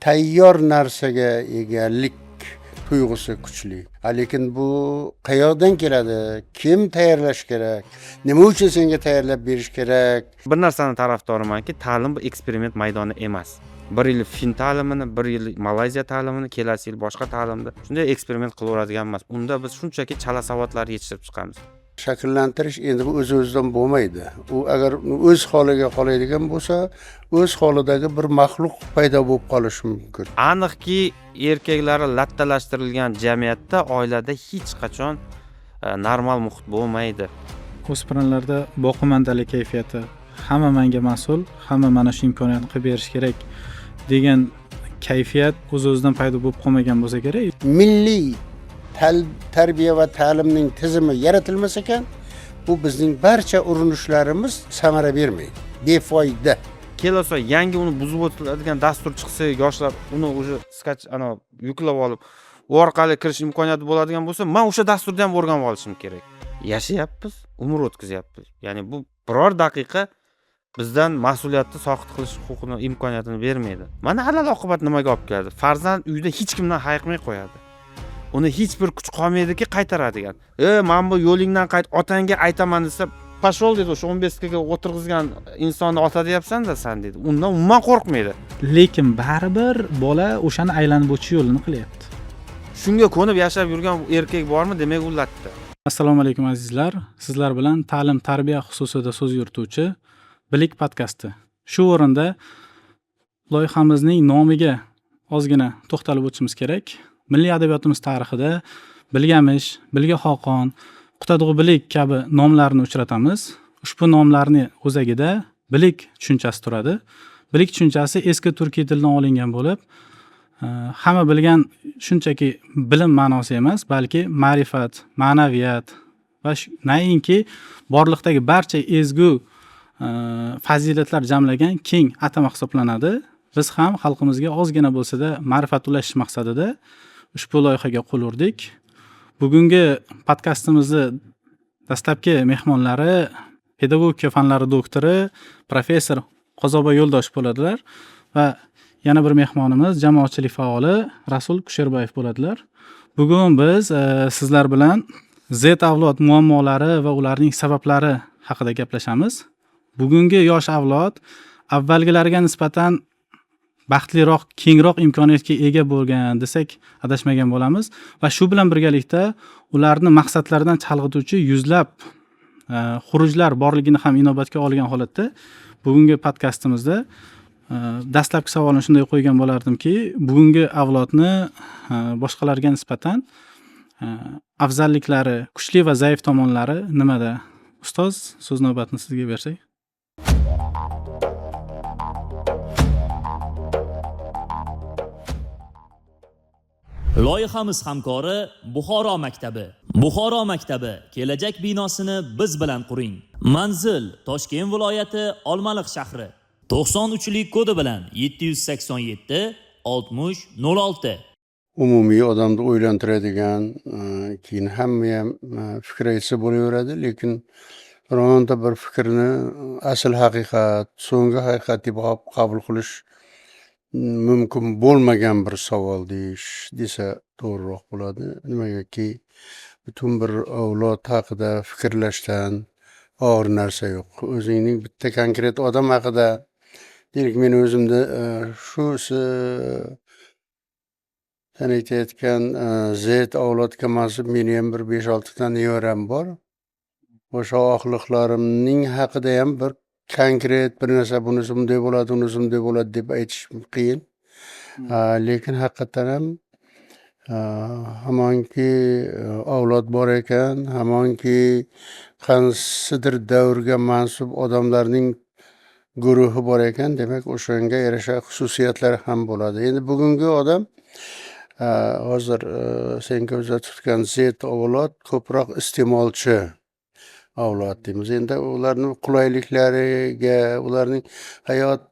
tayyor narsaga egalik tuyg'usi kuchli. Lekin bu qayoqdan keladi? Kim tayyorlash kerak? Nima uchun senga tayyorlab berish kerak? Bir narsani tarafdorimanki, ta'lim bu eksperiment maydoni emas. Bir yil fin ta'limini, bir yil Malayziya ta'limini, kelasi yil boshqa ta'limni shunday eksperiment qilaveradigan emas. Unda biz shunchaki chala savodlar yetishtirib chiqamiz. Shakllantirish endi bu o'z-o'zidan bo'lmaydi. U agar o'z holiga qoladigan bo'lsa, o'z holidagi bir maxluq paydo bo'lib qolishi mumkin. Aniqki, erkaklari lattalashtirilgan jamiyatda oilada hech qachon normal muhit bo'lmaydi. O'spirinlarda boqimandalik kayfiyati, hamma menga mas'ul, hamma mana shu imkoniyatni qilib berish kerak degan kayfiyat o'z-o'zidan paydo bo'lib qolmagan bo'lsa kerak. Milliy tarbiya va ta'limning tizimi yaratilmasa ekan, bu bizning barcha urinishlarimiz samara bermaydi. Befoyda. Kelasa yangi uni buzib o'tiladigan dastur chiqsa, yoshlar uni o'sha skach yuklab olib, u orqali kirish imkoniyati bo'ladigan bo'lsa, men o'sha dasturni ham o'rganib olishim kerak. Yashayapmiz, umr o'tkazyapmiz. Ya'ni bu biror daqiqa bizdan mas'uliyatni soqit qilish huquqini, imkoniyatini bermaydi. Mana alal oqibat nimaga olib keladi? Farzand uyda hech kimdan hayiqmay qo'yadi. Uni hech bir kuch qolmaydiki qaytaradigan. Men bu yo'lingdan qayt, otangga aytaman desa, "Pashol" dedi, o'sha 15 ga o'tirgizgan insonni ota deyapsan-da sen dedi. Undan umuman qo'rqmaydi. Lekin baribir bola o'shani aylanib o'tish yo'lini qilyapti. Shunga ko'nib yashab yurgan erkak bormi? Demak, u latta. Assalomu alaykum azizlar. Sizlar bilan ta'lim tarbiya xususida so'z yurituvchi Bilik podkasti. Shu o'rinda loyihamizning nomiga ozgina to'xtalib o'tishimiz kerak. Milliy adabiyotimiz tarixida Bilgamish, Bilga Xoqon, Qutadug'i Bilik kabi nomlarni uchratamiz. Ushbu nomlarni o'zagida bilik tushunchasi turadi. Bilik tushunchasi eski turkiy tildan olingan bo'lib, hamma bilgan shunchaki bilim ma'nosi emas, balki ma'rifat, ma'naviyat va nainki borliqdagi barcha ezgu fazilatlar jamlagan keng atama hisoblanadi. Biz ham xalqimizga ozgina bo'lsa-da ma'rifat ulashish maqsadida ushbu loyihaga qo'l urdik. Bugungi podkastimizda dastlabki mehmonlari pedagogika fanlari doktori, professor Qozoboy Yo'ldosh bo'ladilar va yana bir mehmonimiz jamoatchilik faoli Rasul Kusherbayev bo'ladilar. Bugun biz sizlar bilan Z avlod muammolari va ularning sabablari haqida gaplashamiz. Bugungi yosh avlod avvalgilariga nisbatan baxtliroq, kengroq imkoniyatga ega bo'lgan desak adashmagan bo'lamiz va shu bilan birgalikda ularni maqsadlaridan chalg'ituvchi yuzlab xurujlar borligini ham inobatga olgan holatda bugungi podkastimizda dastlabki savolni shunday qo'ygan bo'lardimki, bugungi avlodni boshqalarga nisbatan afzalliklari, kuchli va zaif tomonlari nimada? Ustoz, so'z navbatini sizga bersak. Loyihamiz hamkori Buxoro maktabi. Buxoro maktabi kelajak binosini biz bilan quring. Manzil Toshkent viloyati Olmaliq shahri. 93lik kodi bilan 787 60 06. Umumiy odamni o'ylantiradigan, keyin hamma ham fikr aytsa bo'laveradi, lekin bironta bir fikrni asl haqiqat, so'nggi haqiqat deb qabul qilish mumkin bo'lmagan bir savol desa to'g'riroq bo'ladi. Nimagaki butun bir avlod haqida fikrlashdan og'ir narsa yo'q. O'zingning bitta konkret odam haqida, deylik, men o'zimda shusi sen aytayotgan Z avlodga mansub meni ham bir 5-6 ta nevaram bor. O'sha axloqlarimning haqida ham bir konkret bir narsa, bunisi bunday bo'ladi, unisi bunday bo'ladi deb aytish qiyin. Lekin haqiqatan ham hamonki avlod bor ekan, hamonki qaysidir davrga mansub odamlarning guruhi bor ekan, demak o'shanga yarasha xususiyatlari ham bo'ladi. Endi bugungi odam hozir sen ko'zda tutgan Z avlod ko'proq iste'molchi avlod deymiz. Endi ularning qulayliklariga, ularning hayot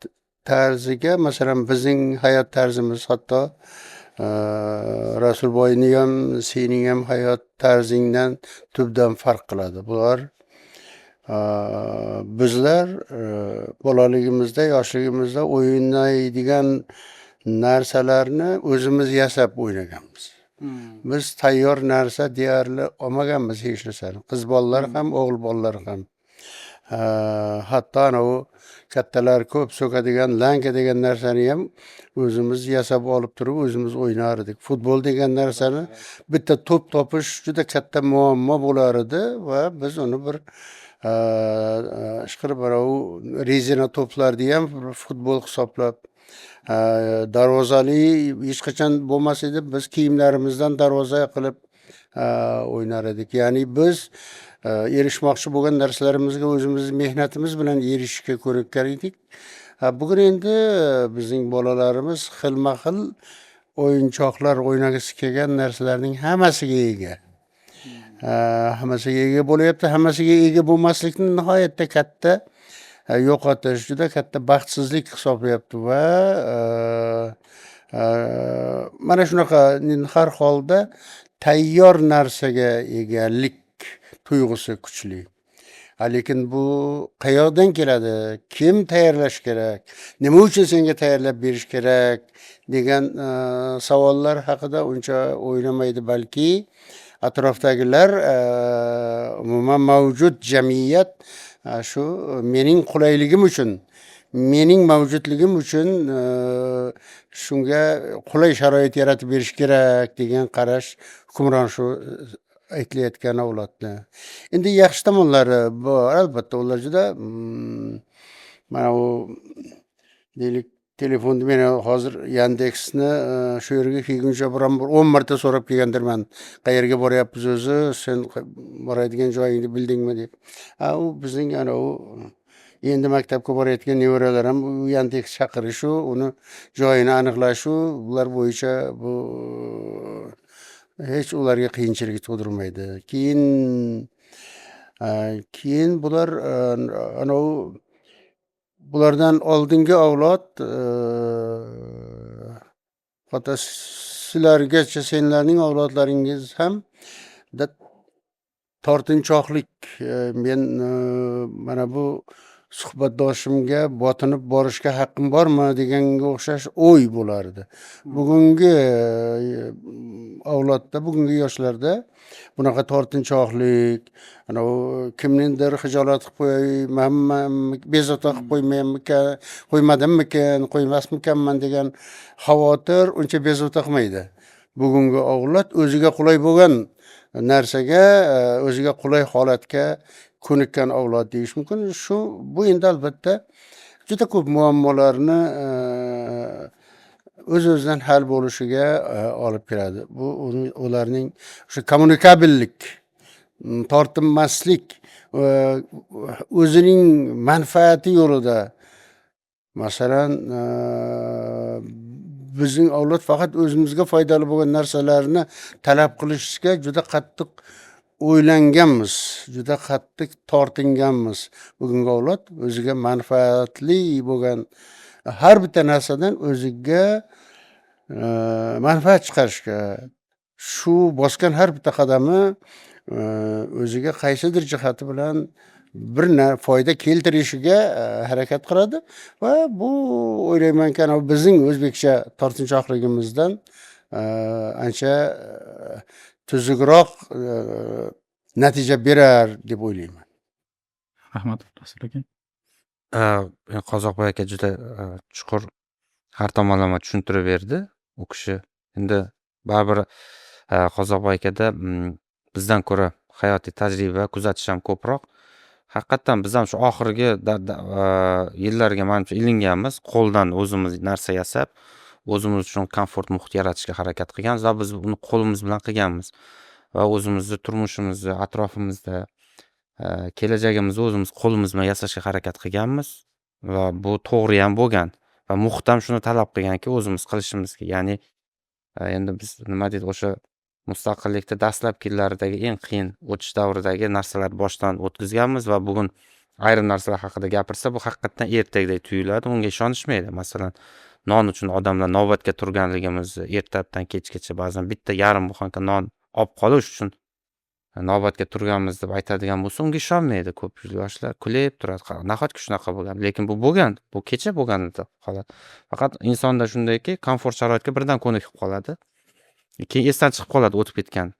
tarziga, masalan bizning hayot tarzimiz, hatto Rasulboyning ham, sening ham hayot tarzingdan tubdan farq qiladi. Bular bizlar bolaligimizda, yoshligimizda o'ynaydigan narsalarni o'zimiz yasab o'ynaganmiz. Biz tayyor narsa deyarli olmaganmiz hech narsani. Qiz bolalar ham, o'g'il bolalar ham. Hatto anavi kattalar ko'p so'kadigan lanka degan narsani ham o'zimiz yasab olib turib o'zimiz o'ynar edik. Futbol degan narsani bitta to'p topish juda katta muammo bo'lar edi va biz uni bir ishqilib rezina to'plarni ham futbol hisoblab darvozali hech qachon bo'lmas edi. Biz kiyimlarimizdan darvoza qilib o'ynar edik. Ya'ni biz erishmoqchi bo'lgan narsalarimizga o'zimiz mehnatimiz bilan erishishga ko'nikkan edik. Bugun endi bizning bolalarimiz xilma-xil o'yinchoqlar o'ynagisi kelgan narsalarning hammasiga ega. Hammasiga ega bo'lyapti. Hammasiga ega bo'lmaslikni nihoyatda katta yo'qotish, juda katta baxtsizlik hisoblayapti va mana shunaqa har holda tayyor narsaga egalik tuyg'usi kuchli. Lekin bu qayoqdan keladi? Kim tayyorlash kerak? Nima uchun senga tayyorlab berish kerak degan savollar haqida uncha o'ylamaydi, balki atrofdagilar, umuman mavjud jamiyat shu mening qulayligim uchun, mening mavjudligim uchun shunga qulay sharoit yaratib berish kerak degan qarash hukmron shu aytilayotgan avlodni. Endi yaxshi tomonlari bor, albatta ular juda mana u deylik telefonni men hozir Yandexni shu yerga kelguncha biron 10 marta so'rab kelgandirman. Qayerga boryapmiz o'zi, sen boradigan joyingni bildingmi deb. U bizning ana u endi maktabga borayotgan nevaralar ham Yandex chaqirishu, uni joyini aniqlashu, bular bo'yicha bu hech ularga qiyinchilik tug'dirmaydi. Keyin bular bulardan oldingi avlod hatto sizlargacha senlarning avlodlaringiz ham tortinchoqlik, men mana bu suhbatdoshimga botinib borishga haqqim bormi deganga o'xshash o'y bo'lardi. Bugungi avlodda, bugungi yoshlarda bunaqa tortinchoqlik, kimningdir hijolat qilib qo'ymayman, bezovta qilib qo'ymadimmikan, qo'ymasmikanman degan xavotir uncha bezovta qilmaydi. Bugungi avlod o'ziga qulay bo'lgan narsaga, o'ziga qulay holatga ko'nikkan avlod deyish mumkin. Bu endi albatta juda ko'p muammolarni o'z-o'zidan hal bo'lishiga olib keladi. Bu ularning o'sha kommunikabillik, tortinmaslik, o'zining manfaati yo'lida, masalan, bizning avlod faqat o'zimizga foydali bo'lgan narsalarni talab qilishga juda qattiq o'ylanganmiz, juda qattiq tortinganmiz. Bugungi avlod o'ziga manfaatli bo'lgan har bitta narsadan o'ziga manfaat chiqarishga, shu bosgan har bitta qadami o'ziga qaysidir jihati bilan bir foyda keltirishiga harakat qiladi va bu o'ylaymanki bizning o'zbekcha tortinchoqligimizdan ancha tuzukroq natija berar deb o'ylayman. Rahmat, Rasul aka. Qozoqboy aka juda chuqur har tomonlama tushuntirib berdi. U kishi endi baribir Qozoqboy akada bizdan ko'ra hayotiy tajriba, kuzatish ham ko'proq. Haqiqatdan biz ham shu oxirgi yillarga menimcha ilinganmiz. Qo'ldan o'zimiz narsa yasab, o'zimiz uchun komfort muhit yaratishga harakat qilganmiz va biz uni qo'limiz bilan qilganmiz. Va o'zimizni turmushimizni, atrofimizda kelajagimizni o'zimiz qo'limiz bilan yasashga harakat qilganmiz va bu to'g'ri ham bo'lgan va muhit ham shuni talab qilganki, o'zimiz qilishimizga. Ya'ni endi biz nima deydi, o'sha mustaqillikda dastlabki yillaridagi eng qiyin o'tish davridagi narsalar boshdan o'tkazganmiz va bugun ayrim narsalar haqida gapirsa, bu haqiqatdan ertakdek tuyuladi. Unga ishonishmaydi. Masalan, non uchun odamlar navbatga turganligimizni, ertadan kechgacha ba'zan bitta yarim buxanka non olib qolish uchun navbatga turganmiz deb aytadigan bo'lsa, unga ishonmaydi ko'p yoshlar, kulib turadi. Nahotki shunaqa bo'lgan, lekin bu bo'lgan, bu kecha bo'lgan edi holat. Faqat insonda shundayki, komfort sharoitga birdan ko'nikib qoladi. Keyin esdan chiqib qoladi o'tib ketgan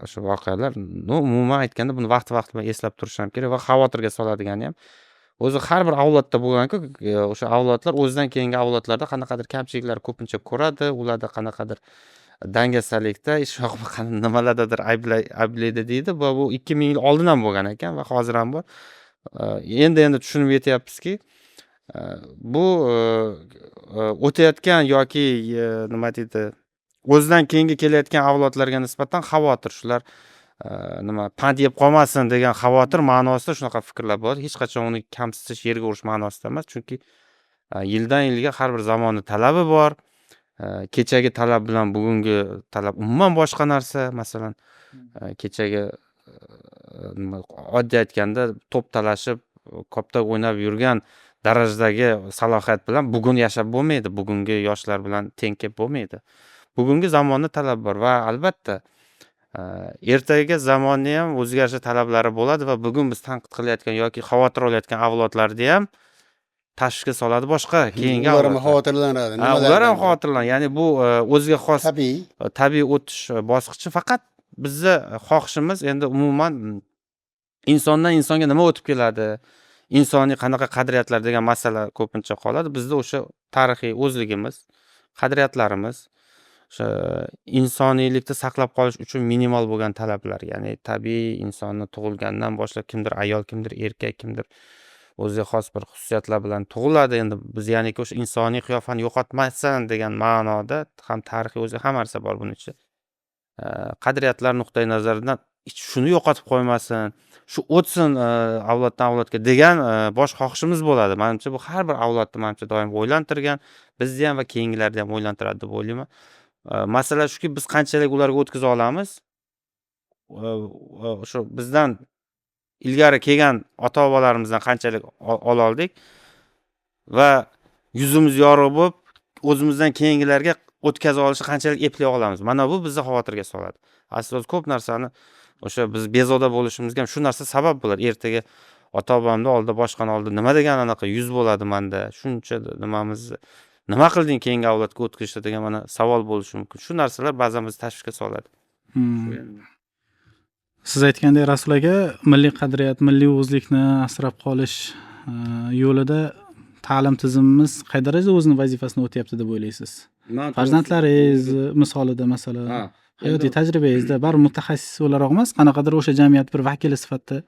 o'sha voqealar. Umuman aytganda buni vaqti-vaqti bilan eslab turish ham kerak va xavotirga soladigani ham o'zi har bir avlodda bo'lgan-ku, o'sha avlodlar o'zidan keyingi avlodlarda qanaqadir kamchiliklar ko'pincha ko'radi, ularda qanaqadir dangasalikda nimalardadir ayblaydi deydi. Bu 2000 yil oldin ham bo'lgan ekan va hozir ham bor. Endi tushunib yetyapmizki, bu o'tayotgan yoki nima deydi, o'zidan keyingi kelayotgan avlodlarga nisbatan xavotir, shular nima pand yeb qolmasin degan xavotir ma'nosida shunaqa fikrlar bor. Hech qachon uni kamsitish, yerga urish ma'nosida emas, chunki yildan yilga har bir zamonni talabi bor. Kechagi talab bilan bugungi talab umuman boshqa narsa. Masalan, kechagi oddiy aytganda to'p talashib, koptok o'ynab yurgan darajadagi salohiyat bilan bugun yashab bo'lmaydi. Bugungi yoshlar bilan teng kelib bo'lmaydi. Bugungi zamonni talab bor va albatta ertaga zamonni ham o'zgarishi talablari bo'ladi va bugun biz tanqid qilayotgan yoki xavotir olayotgan avlodlarni ham tashvishga soladi boshqa keyingi ular ham avlodlar. xavotirlanadi. Ular ham xavotirlanadi. Ya'ni bu o'ziga xos tabiiy o'tish bosqichi. Faqat bizni xohishimiz endi umuman insondan insonga nima o'tib keladi, insoniy qanaqa qadriyatlar degan masala ko'pincha qoladi. Bizda o'sha tarixiy o'zligimiz, qadriyatlarimiz, o'sha insoniylikni saqlab qolish uchun minimal bo'lgan talablar, ya'ni tabiiy insonni tug'ilgandan boshlab kimdir ayol, kimdir erkak, kimdir o'ziga xos bir xususiyatlar bilan tug'iladi. Endi biz ya'ni o'sha insoniy qiyofani yo'qotmasdan degan ma'noda ham tarixiy o'zi ham narsa bor buning ichida. Qadriyatlar nuqtai nazaridan shuni yo'qotib qo'ymasin, shu o'tsin avloddan avlodga degan bosh xohishimiz bo'ladi. Menimcha bu har bir avlodni menimcha doim o'ylantirgan, bizni ham va keyingilarni ham o'ylantiradi deb o'ylayman. Masala shuki, biz qanchalik ularga o'tkaza olamiz, o'sha bizdan ilgari kelgan ota-bobolarimizdan qanchalik ola oldik va yuzimiz yorug' bo'lib, o'zimizdan keyingilarga o'tkaza olishni qanchalik eplay olamiz. Mana bu bizni xavotirga soladi. Aslida ko'p narsani o'sha biz bezovta bo'lishimizga ham shu narsa sabab bo'ladi. Ertaga ota-bobomning oldida, boshqani oldida nima degan anaqa yuz bo'ladi menda. Shuncha nimamizni nima qilding keyingi avlodga o'tkazishda degan mana savol bo'lishi mumkin. Shu narsalar ba'zan bizni tashvishga soladi. Siz aytgandek, Rasul aka, milliy qadriyat, milliy o'zlikni asrab qolish yo'lida ta'lim tizimimiz qay darajada o'zini vazifasini o'tyapti deb o'ylaysiz? Farzandlaringiz misolida, masalan, hayotiy tajribangizda baribir mutaxassis o'laroq emas, qanaqadir o'sha jamiyat bir vakili sifatida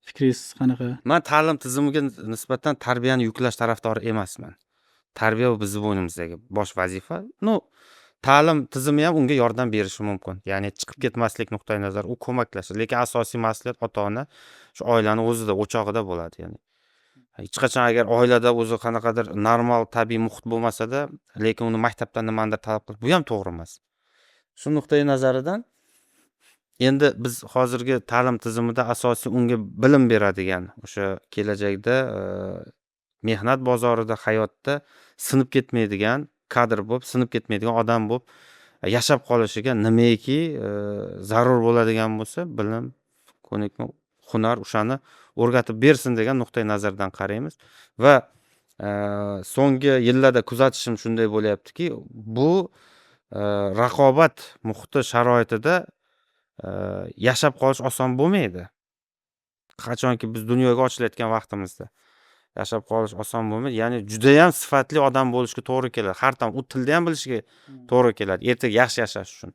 fikringiz qanaqa? Men ta'lim tizimiga nisbatan tarbiyani yuklash tarafdori emasman. Tarbiya bizni bo'ynimizdagi bosh vazifa. Ta'lim tizimi ham unga yordam berishi mumkin. Ya'ni chiqib ketmaslik nuqtai nazar, u ko'maklashadi. Lekin asosiy mas'uliyat ota-ona shu oilani o'zida, o'chog'ida bo'ladi. Ya'ni hech qachon agar oilada o'zi qanaqadir normal tabiiy muhit bo'lmasa-da, lekin uni maktabdan nimadir talab qilish, bu ham to'g'ri emas. Shu nuqtai nazaridan endi biz hozirgi ta'lim tizimida asosiy unga bilim beradigan, o'sha kelajakda mehnat bozorida, hayotda sinib ketmaydigan kadr bo'lib, sinib ketmaydigan odam bo'lib yashab qolishiga nimaiki zarur bo'ladigan bo'lsa, bilim, ko'nikma, hunar o'shani o'rgatib bersin degan nuqtai nazardan qaraymiz va so'nggi yillarda kuzatishim shunday bo'lyaptiki, bu raqobat muhiti sharoitida yashab qolish oson bo'lmaydi. Qachonki biz dunyoga ochilayotgan vaqtimizda yashab qolish oson bo'lmaydi. Ya'ni juda ham sifatli odam bo'lishga to'g'ri keladi. Har doim u tilni ham bilishga to'g'ri keladi. Ertaga yaxshi yashash uchun.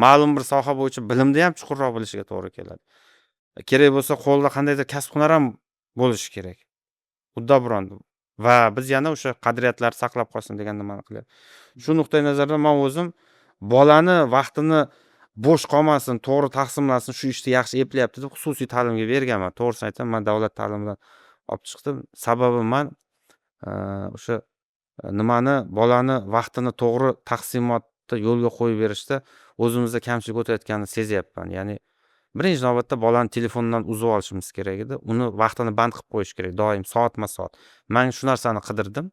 Ma'lum bir soha bo'yicha bilimni ham chuqurroq bilishiga to'g'ri keladi. Kerak bo'lsa qo'lda qandaydir kasb-hunar ham bo'lishi kerak. Uddaburon. Va biz yana o'sha qadriyatlarni saqlab qolsin degan nimani qilyapmiz. Shu nuqtai nazardan men o'zim bolani vaqtini bo'sh qolmasin, to'g'ri taqsimlansin, shu ishni yaxshi eplayapti deb xususiy ta'limga berganman. To'g'risini aytsam, men davlat ta'limidan olib chiqdim. Sababi men o'sha nimani, bolani vaqtini to'g'ri taqsimotda yo'lga qo'yib berishda o'zimizda kamchilik o'tayotganini sezyapman. Ya'ni birinchi navbatda bolani telefondan uzib olishimiz kerak edi. Uni vaqtini band qilib qo'yish kerak, doim soatma-soat. Men shu narsani qidirdim.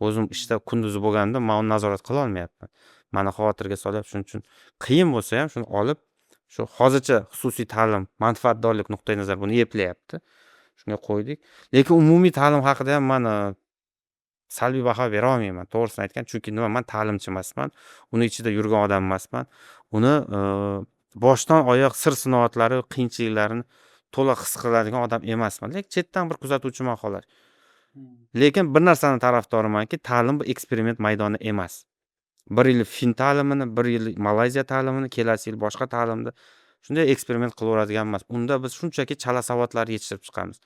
O'zim ishda kunduzi bo'lganimda men uni nazorat qila olmayapman. Meni xavotirga solyapti. Shuning uchun qiyin bo'lsa ham shuni olib Shu hozircha xususiy ta'lim manfaatdorlik nuqtai nazar buni eplayapti. Shunga qo'ydik. Lekin umumiy ta'lim haqida ham men salbiy baho bera olmayman. To'g'risini aytgan, chunki men ta'limchi emasman. Uni ichida yurgan odam emasman. Uni boshdan oyoq sir sinoatlari, qiyinchiliklarini to'liq his qiladigan odam emasman. Lekin chetdan bir kuzatuvchiman xolos. Lekin bir narsani tarafdorimanki, ta'lim bu eksperiment maydoni emas. Bir yil fin ta'limini, bir yil Malayziya ta'limini, kelasi yil boshqa ta'limni shunday eksperiment qilaveradigan emas. Unda biz shunchaki chala savodlarni yetishtirib chiqamiz.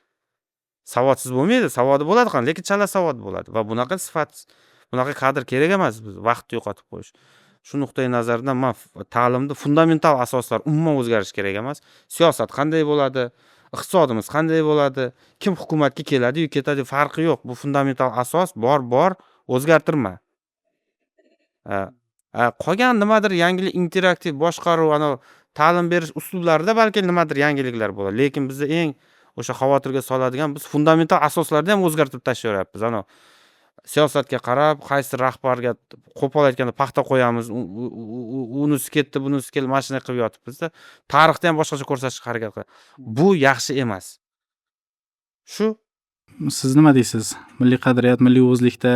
Savodsiz bo'lmaydi, savodi bo'ladi ham, lekin chala savod bo'ladi va bunaqa sifat, bunaqa kadr kerak emas, biz vaqtni yo'qotib qo'yish. Shu nuqtai nazardan men ta'limda fundamental asoslar umuman o'zgarishi kerak emas. Siyosat qanday bo'ladi, iqtisodimiz qanday bo'ladi, kim hukumatga keladi-yu ketadi, farqi yo'q. Bu fundamental asos bor, o'zgartirma. Qolgan nimadir yangilik, interaktiv boshqaruv, ta'lim berish uslublarida balki nimadir yangiliklar bo'ladi. Lekin bizda eng o'sha xavotirga soladigan biz fundamental asoslarni ham o'zgartirib tashlayapmiz. Siyosatga qarab, qaysi rahbarga qo'pol aytganda paxta qo'yamiz, unisi ketdi, bunisi keldi, mashina qilib yotibmiz-da. Tarixda ham boshqacha ko'rsatishga harakat qiladi. Bu yaxshi emas. Shu siz nima deysiz? Milliy qadriyat, milliy o'zlikda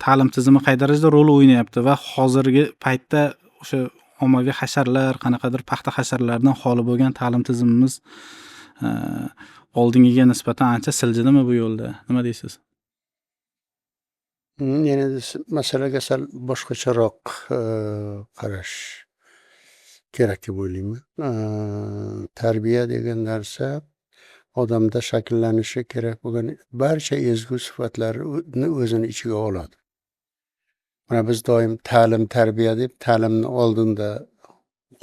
ta'lim tizimi qay darajada rol o'ynayapti va hozirgi paytda o'sha ommaviy hasharlar, qanaqadir paxta hasharlaridan xoli bo'lgan ta'lim tizimimiz oldingiga nisbatan ancha siljidimi bu yo'lda? Nima deysiz? Yana masalaga sal boshqacharoq qarash kerak deb o'ylayman. Tarbiya degan narsa odamda shakllanishi kerak bo'lgan barcha ezgu sifatlarni o'zini ichiga oladi. Mana biz doim ta'lim, tarbiya deb ta'limni oldinda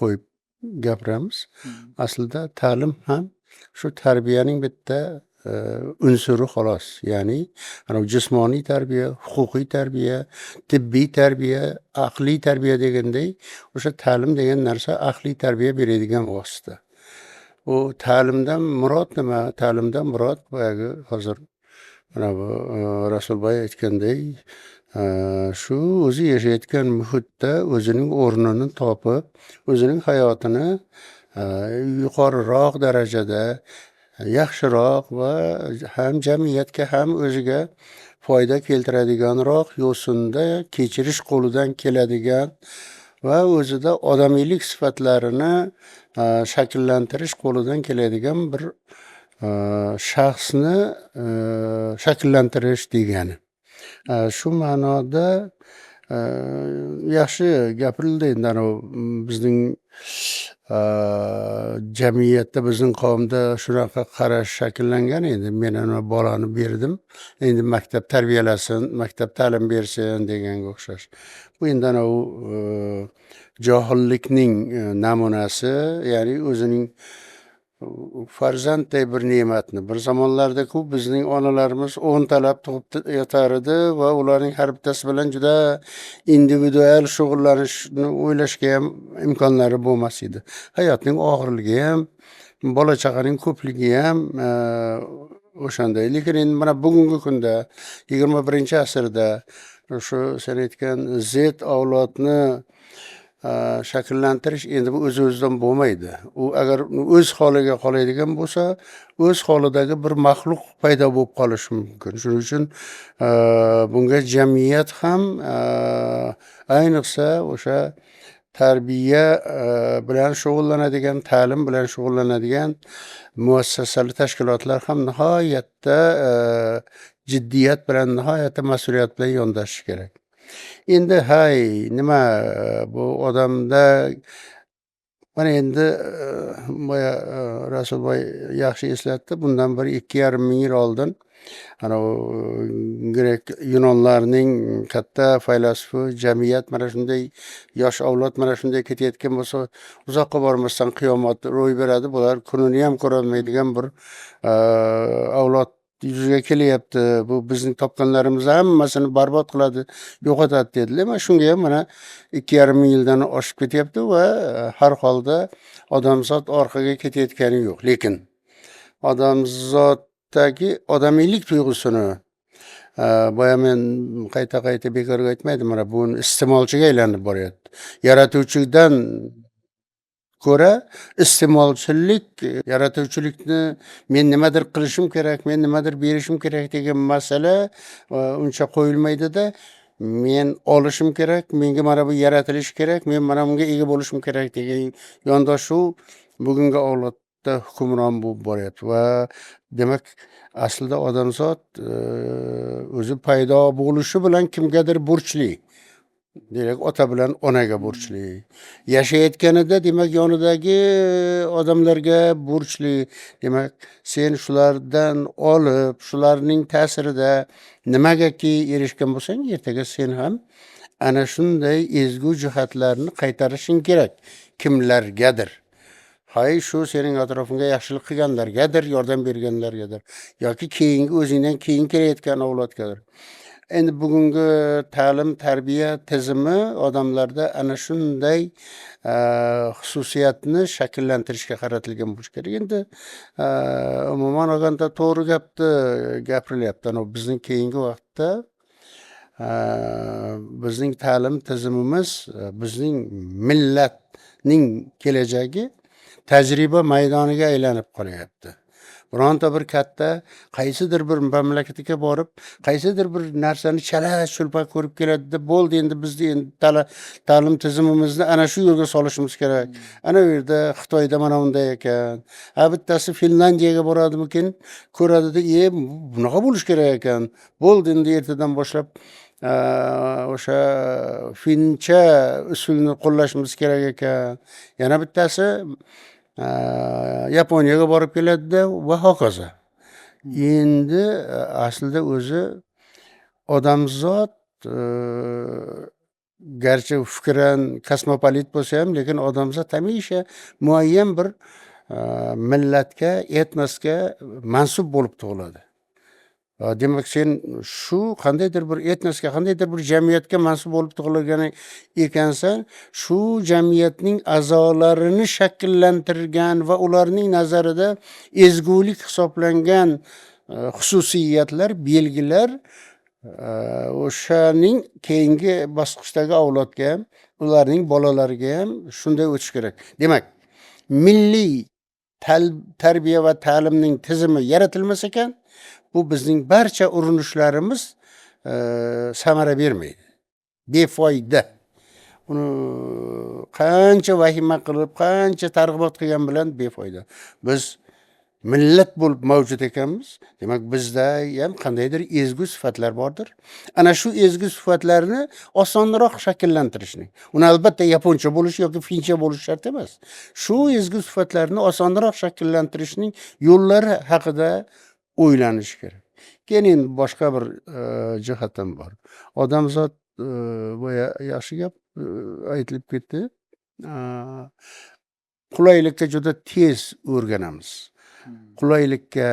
qo'yib gapiramiz. Aslida ta'lim ham shu tarbiyaning bitta unsuri xolos. Ya'ni jismoniy tarbiya, huquqiy tarbiya, tibbiy tarbiya, aqliy tarbiya deganday, o'sha ta'lim degan narsa aqliy tarbiya beradigan vosita. Bu ta'limdan murod nima? Ta'limdan murod boyagi hozir mana bu Rasulboy aytganday, shu o'zi yashayotgan muhitda o'zining o'rnini topib, o'zining hayotini yuqoriroq darajada, yaxshiroq va ham jamiyatga ham o'ziga foyda keltiradiganroq yo'sinda kechirish qo'lidan keladigan va o'zida odamiylik sifatlarini shakllantirish qo'lidan keladigan bir shaxsni shakllantirish degani. Shu ma'noda yaxshi gapirildi. Endi bizning jamiyatda, bizning qavmda shunaqa qarash shakllangan edi. Men bolani berdim, endi maktab tarbiyalasin, maktab ta'lim bersin deganga o'xshash. Bu endi johillikning namunasi, ya'ni o'zining farzandday bir ne'matni bir zamonlarda-ku bizning onalarimiz 10 talab tug'ib yotar edi va ularning har bittasi bilan juda individual shug'ullanishni o'ylashga ham imkonlari bo'lmas edi. Hayotning og'irligi ham, bola chaqaning ko'pligi ham o'shanday. Lekin endi mana bugungi kunda 21-asrda shu sen aytgan Z avlodni shakllantirish endi bu o'z-o'zidan bo'lmaydi. U agar o'z holiga qoladigan bo'lsa, o'z holidagi bir maxluq paydo bo'lib qolishi mumkin. Shuning uchun bunga jamiyat ham ayniqsa o'sha tarbiya bilan shug'ullanadigan, ta'lim bilan shug'ullanadigan muassasalar, tashkilotlar ham nihoyatda jiddiyat bilan, nihoyatda mas'uliyat bilan yondashishi kerak. Endi nima bu odamda mana endi boya Rasulboy yaxshi eslatdi. Bundan bir 2,5 ming yil oldin grek yunonlarning katta faylasufi, jamiyat mana shunday yosh avlod mana shunday ketayotgan bo'lsa, uzoqqa bormasdan qiyomat ro'y beradi. Bular kunini ham ko'rolmaydigan bir avlod yuzaga kelyapti. Bu bizning topganlarimiz hammasini barbod qiladi, yo'qotadi dedilar. Mana shunga ham mana 2,5 ming yildan oshib ketyapti va har holda odamzod orqaga ketayotgani yo'q. Lekin odamzoddagi odamiylik tuyg'usini boya men qayta bekorga aytmaydim. Mana bu iste'molchiga aylanib boryapti. Yaratuvchidan ko'ra iste'molchilik, yaratuvchilikni men nimadir qilishim kerak, men nimadir berishim kerak degan masala uncha qo'yilmaydida. Men olishim kerak, menga mana bu yaratilishi kerak, men mana bunga ega bo'lishim kerak degan yondashuv bugungi avlodda hukmron bo'lib boryapti va demak aslida odamzod o'zi paydo bo'lishi bilan kimgadir burchli. Demak ota bilan onaga burchli. Yashayotganida demak yonidagi odamlarga burchli. Demak sen shulardan olib, shularning ta'sirida nimagaki erishgan bo'lsang, ertaga sen ham ana shunday ezgu jihatlarni qaytarishing kerak kimlargadir. Hay shu sening atrofingga yaxshilik qilganlargadir, yordam berganlargadir yoki keyingi o'zingdan keyin kelayotgan avlodgadir. Endi bugungi ta'lim tarbiya tizimi odamlarda ana shunday xususiyatni shakllantirishga qaratilgan bo'lishi kerak. Endi umuman olganda to'g'ri gapni gapirilyapti. Bizning keyingi vaqtda bizning ta'lim tizimimiz, bizning millatning kelajagi tajriba maydoniga aylanib qolyapti. Bironta bir katta qaysidir bir mamlakatga borib, qaysidir bir narsani chala-chulpa ko'rib keladi, bo'ldi endi bizni endi ta'lim tizimimizni ana shu yo'lga solishimiz kerak. Ana u yerda Xitoyda mana bunday ekan. Bittasi Finlandiyaga boradimikin, ko'radida, bunaqa bo'lish kerak ekan. Bo'ldi endi ertadan boshlab o'sha fincha usulni qo'llashimiz kerak ekan. Yana bittasi Yaponiyaga borib keladi va hokazo. Endi aslida o'zi odamzod garchi fikran kosmopolit bo'lsa ham, lekin odamzod hamisha muayyan bir millatga, etnosga mansub bo'lib tug'iladi. Demak sen shu qandaydir bir etnosga, qandaydir bir jamiyatga mansub bo'lib tug'ilgan ekansan, shu jamiyatning a'zolarini shakllantirgan va ularning nazarida ezgulik hisoblangan xususiyatlar, belgilar o'shaning keyingi bosqichdagi avlodga ham, ularning bolalariga ham shunday o'tish kerak. Demak, milliy tarbiya va ta'limning tizimi yaratilmas ekan, bu bizning barcha urinishlarimiz samara bermaydi. Befoyda. Uni qancha vahima qilib, qancha targ'ibot qilgan bilan befoyda. Biz millat bo'lib mavjud ekanmiz. Demak bizda ham qandaydir ezgu sifatlar bordir. Ana shu ezgu sifatlarni osonroq shakllantirishning. Uni albatta yaponcha bo'lishi yoki fincha bo'lishi shart emas. Shu ezgu sifatlarni osonroq shakllantirishning yo'llari haqida o'ylanish kerak. Keyin endi boshqa bir jihat ham bor. Odamzod boya yaxshi gap aytilib ketdi. Qulaylikka juda tez o'rganamiz. Qulaylikka,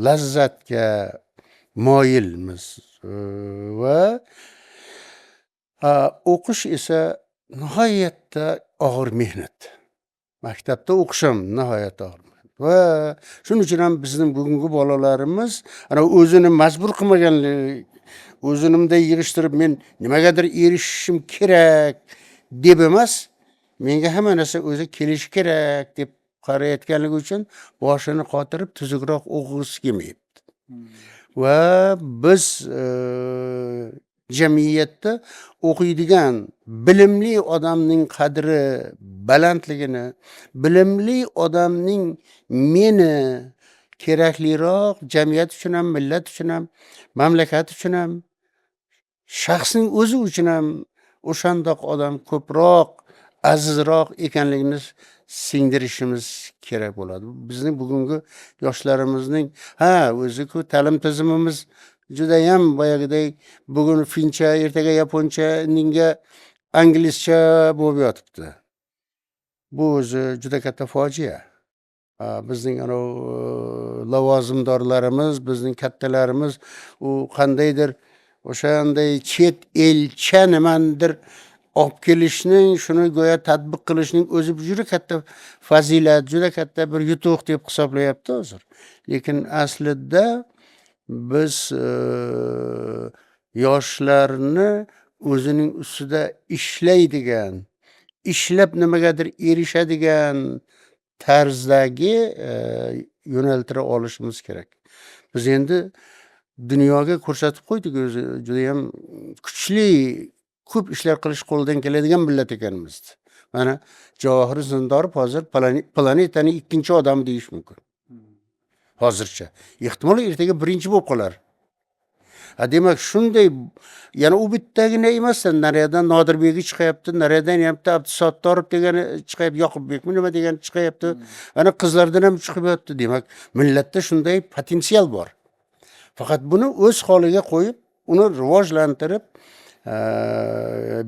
lazzatga moyilmiz va o'qish esa nihoyatda og'ir mehnat. Maktabda o'qish ham nihoyatda og'ir. Va shuning uchun ham bizning bugungi bolalarimiz ana o'zini majbur qilmaganlik, o'zinimda yig'ishtirib men nimagadir erishishim kerak deb emas, menga hamma narsa o'zi kelishi kerak deb qarayotganligi uchun boshini qotirib tuzukroq o'qigisi kelmayapti. Va biz jamiyatda o'qiydigan bilimli odamning qadri balandligini, bilimli odamning meni kerakliroq jamiyat uchun ham, millat uchun ham, mamlakat uchun ham, shaxsning o'zi uchun ham o'shandoq odam ko'proq, azizroq ekanligini singdirishimiz kerak bo'ladi. Bizning bugungi yoshlarimizning o'zi-ku ta'lim tizimimiz juda ham boyagiday bugun fincha, ertaga yaponcha, ninga inglizcha bo'lib yotibdi. Bu o'zi juda katta fojia. Bizning lavozimdorlarimiz, bizning kattalarimiz u qandaydir o'shanday chet elcha nimandir olib kelishning, shuni go'yo tatbiq qilishning o'zi juda katta fazilat, juda katta bir yutuq deb hisoblayapti hozir. Lekin aslida biz yoshlarni o'zining ustida ishlaydigan, ishlab nimagadir erishadigan tarzdagi yo'naltira olishimiz kerak. Biz endi dunyoga ko'rsatib qo'ydik o'zi judayam kuchli ko'p ishlar qilish qo'ldan keladigan millat ekanmiz. Mana Javohir Zindorov hozir planetaning ikkinchi odami deyish mumkin. Hozircha. Ehtimol ertaga birinchi bo'lib qolar. Demak shunday yana u bittagina emasdan nariyadan Nodirbegi chiqyapti, nariyadan ham Abdusattorov degani chiqyapti, Yoqubbekmi nima degani chiqyapti. Ana qizlardan ham chiqyapti. Demak, millatda shunday potensial bor. Faqat buni o'z holiga qo'yib, uni rivojlantirib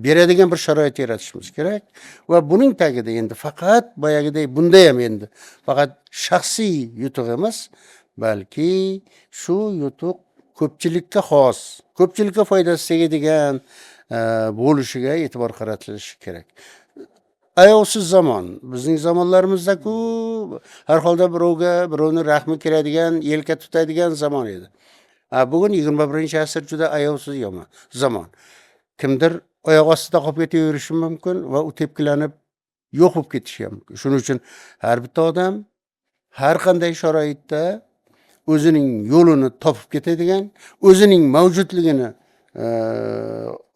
beradigan bir sharoit yaratishimiz kerak va buning tagida endi faqat boyagiday bunda ham endi faqat shaxsiy yutuq emas, balki shu yutuq ko'pchilikka xos, ko'pchilikka foydasi tegadigan bo'lishiga e'tibor qaratilishi kerak. Ayovsiz zamon. Bizning zamonlarimizda-ku har holda birovni rahmi keladigan, yelka tutadigan zamon edi. Bugun 21-asr juda ayovsiz zamon. Kimdir oyoq ostida qolib ketaverishi mumkin va u tepkilanib yo'q bo'lib ketishi mumkin. Shuning uchun har bitta odam har qanday sharoitda o'zining yo'lini topib ketadigan, o'zining mavjudligini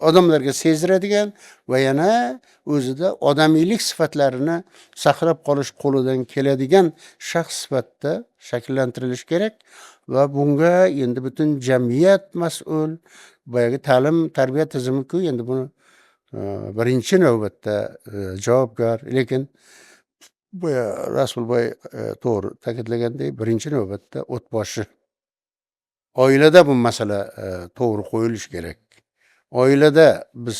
odamlarga sezdiradigan va yana o'zida odamiylik sifatlarini saqlab qolish qo'lidan keladigan shaxs sifatida shakllantirilishi kerak va bunga endi butun jamiyat mas'ul, boyagi ta'lim tarbiya tizimi-ku endi buni birinchi navbatda javobgar, lekin Rasulboy to'g'ri ta'kidlagandek, birinchi navbatda o'tboshi. Oilada bu masala to'g'ri qo'yilishi kerak. Oilada biz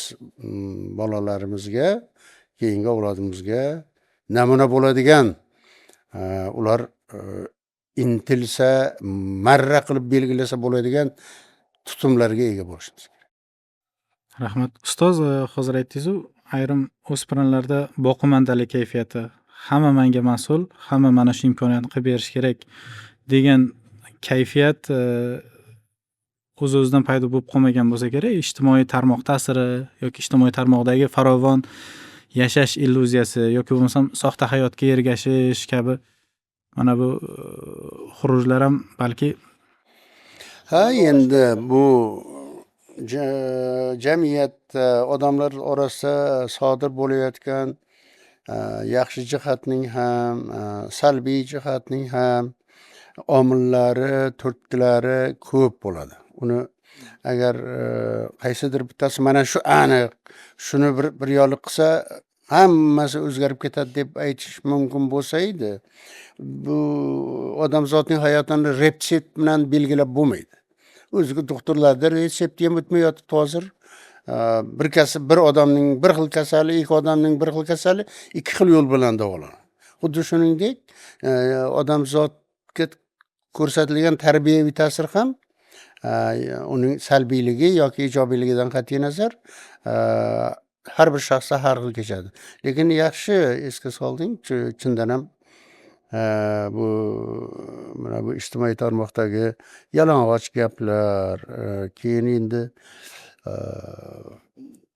bolalarimizga, keyingi avlodimizga namuna bo'ladigan, ular intilsa, marra qilib belgilasa bo'ladigan tutumlarga ega bo'lishimiz kerak. Rahmat. Ustoz, hozir aytdingiz-ku, ayrim o'spirinlarda boqimandalik kayfiyati, hamma menga mas'ul, hamma mana shu imkoniyatni qilib berish kerak degan kayfiyat o'z-o'zidan paydo bo'lib qolmagan bo'lsa kerak. Ijtimoiy tarmoq ta'siri yoki ijtimoiy tarmoqdagi farovon yashash illyuziyasi yoki bo'lmasam soxta hayotga ergashish kabi mana bu xurujlar ham balki endi bu jamiyatda odamlar orasida sodir bo'layotgan yaxshi jihatning ham, salbiy jihatning ham omillari, turtkilari ko'p bo'ladi. Uni agar qaysidir bittasi mana shu aniq, shuni bir yo'li qilsa hammasi o'zgarib ketadi deb aytish mumkin bo'lsa edi, bu odamzodning hayotini retsept bilan belgilab bo'lmaydi. O'ziga doktorlarda retsept ham o'tmay yotibdi hozir. Bir odamning bir xil kasali, ikki odamning bir xil kasali ikki xil yo'l bilan davolanadi. Xuddi shuningdek, odamzodga ko'rsatilgan tarbiyaviy ta'sir ham uning salbiyligi yoki ijobiyligidan qat'iy nazar har bir shaxsda har xil kechadi. Lekin yaxshi esga solding, chindan ham mana bu ijtimoiy tarmoqdagi yalang'och gaplar, keyin endi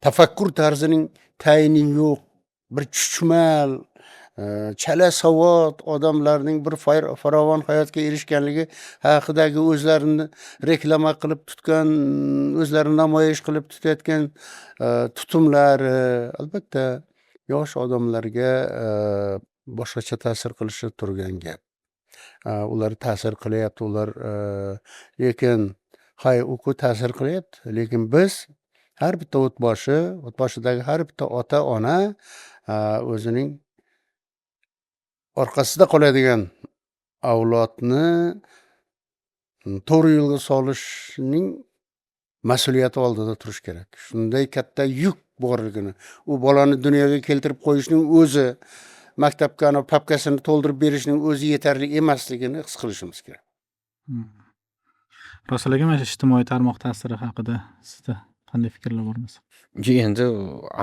tafakkur tarzining tayini yo'q, bir chuchmal, chala savod odamlarning bir farovon hayotga erishganligi haqidagi o'zlarini reklama qilib tutgan, o'zlarini namoyish qilib tutayotgan tutumlari albatta yosh odamlarga boshqacha ta'sir qilishi turgan gap. Ular ta'sir qilyapti, ular lekin u ta'sir qilyapti, lekin biz har bitta o'tboshidagi har bitta ota-ona o'zining orqasida qoladigan avlodni to'g'ri yo'lga solishning mas'uliyati oldida turish kerak. Shunday katta yuk borligini, u bolani dunyoga keltirib qo'yishning o'zi, maktabga papkasini to'ldirib berishning o'zi yetarli emasligini his qilishimiz kerak. Rasul aka, mana ijtimoiy tarmoq ta'siri haqida sizda qanday fikrlar bor bo'lsa? Endi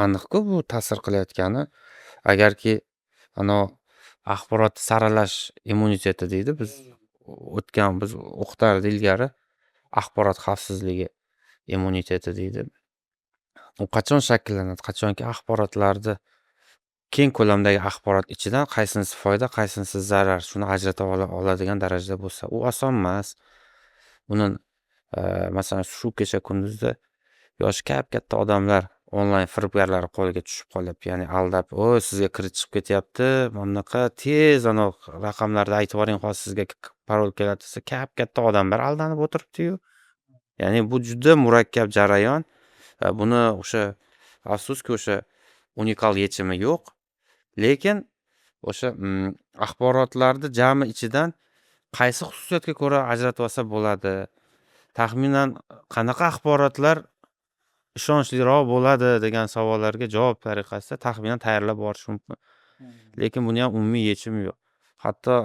aniq-ku bu ta'sir qilayotgani. Agarki axborot saralash immuniteti deydi, biz o'qitardi ilgari axborot xavfsizligi immuniteti deydi. U qachon shakllanadi? Qachonki axborotlarni keng ko'lamdagi axborot ichidan qaysinisi foyda, qaysinisi zarar, shuni ajrata oladigan darajada bo'lsa, u oson emas. Uni masalan shu kecha kunduzda yoshi katta odamlar onlayn firibgarlar qo'liga tushib qolib, ya'ni aldab, sizga kirit chiqib ketyapti, bunaqa tez raqamlarni aytib yuboring, hozir sizga parol keladi desa, katta odamlar aldanib o'tiribdi-yu. Ya'ni bu juda murakkab jarayon. Buni o'sha afsuski o'sha unikal yechimi yo'q. Lekin o'sha axborotlarni jami ichidan qaysi xususiyatga ko'ra ajratib olsa bo'ladi? Taxminan qanaqa axborotlar ishonchliroq bo'ladi degan savollarga javob tariqasida taxminan tayyorlab borish mumkin. Lekin buni ham umumiy yechimi yo'q. Hatto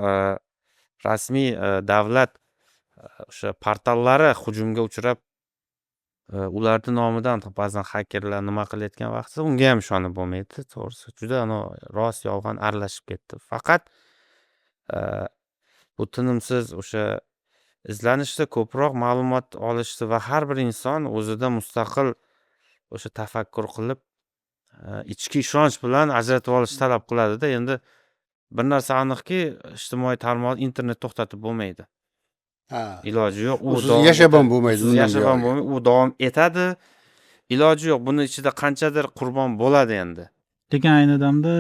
rasmiy davlat o'sha portallari hujumga uchrab, ularni nomidan ba'zan xakerlar nima qilayotgan vaqtida unga ham ishonib bo'lmaydi, to'g'risi. Juda rost yolg'on aralashib ketdi. Faqat bu tinimsiz o'sha izlanishda ko'proq ma'lumot olishdi va har bir inson o'zida mustaqil o'sha tafakkur qilib, ichki ishonch bilan ajratib olishni talab qiladi-da. Endi bir narsa aniqki, ijtimoiy tarmoq, internet to'xtatib bo'lmaydi. Iloji yo'q. Yashab ham bo'lmaydi. Yashab ham bo'lmaydi. U davom etadi. Iloji yo'q. Buni ichida qanchadir qurbon bo'ladi endi. Lekin ayni damda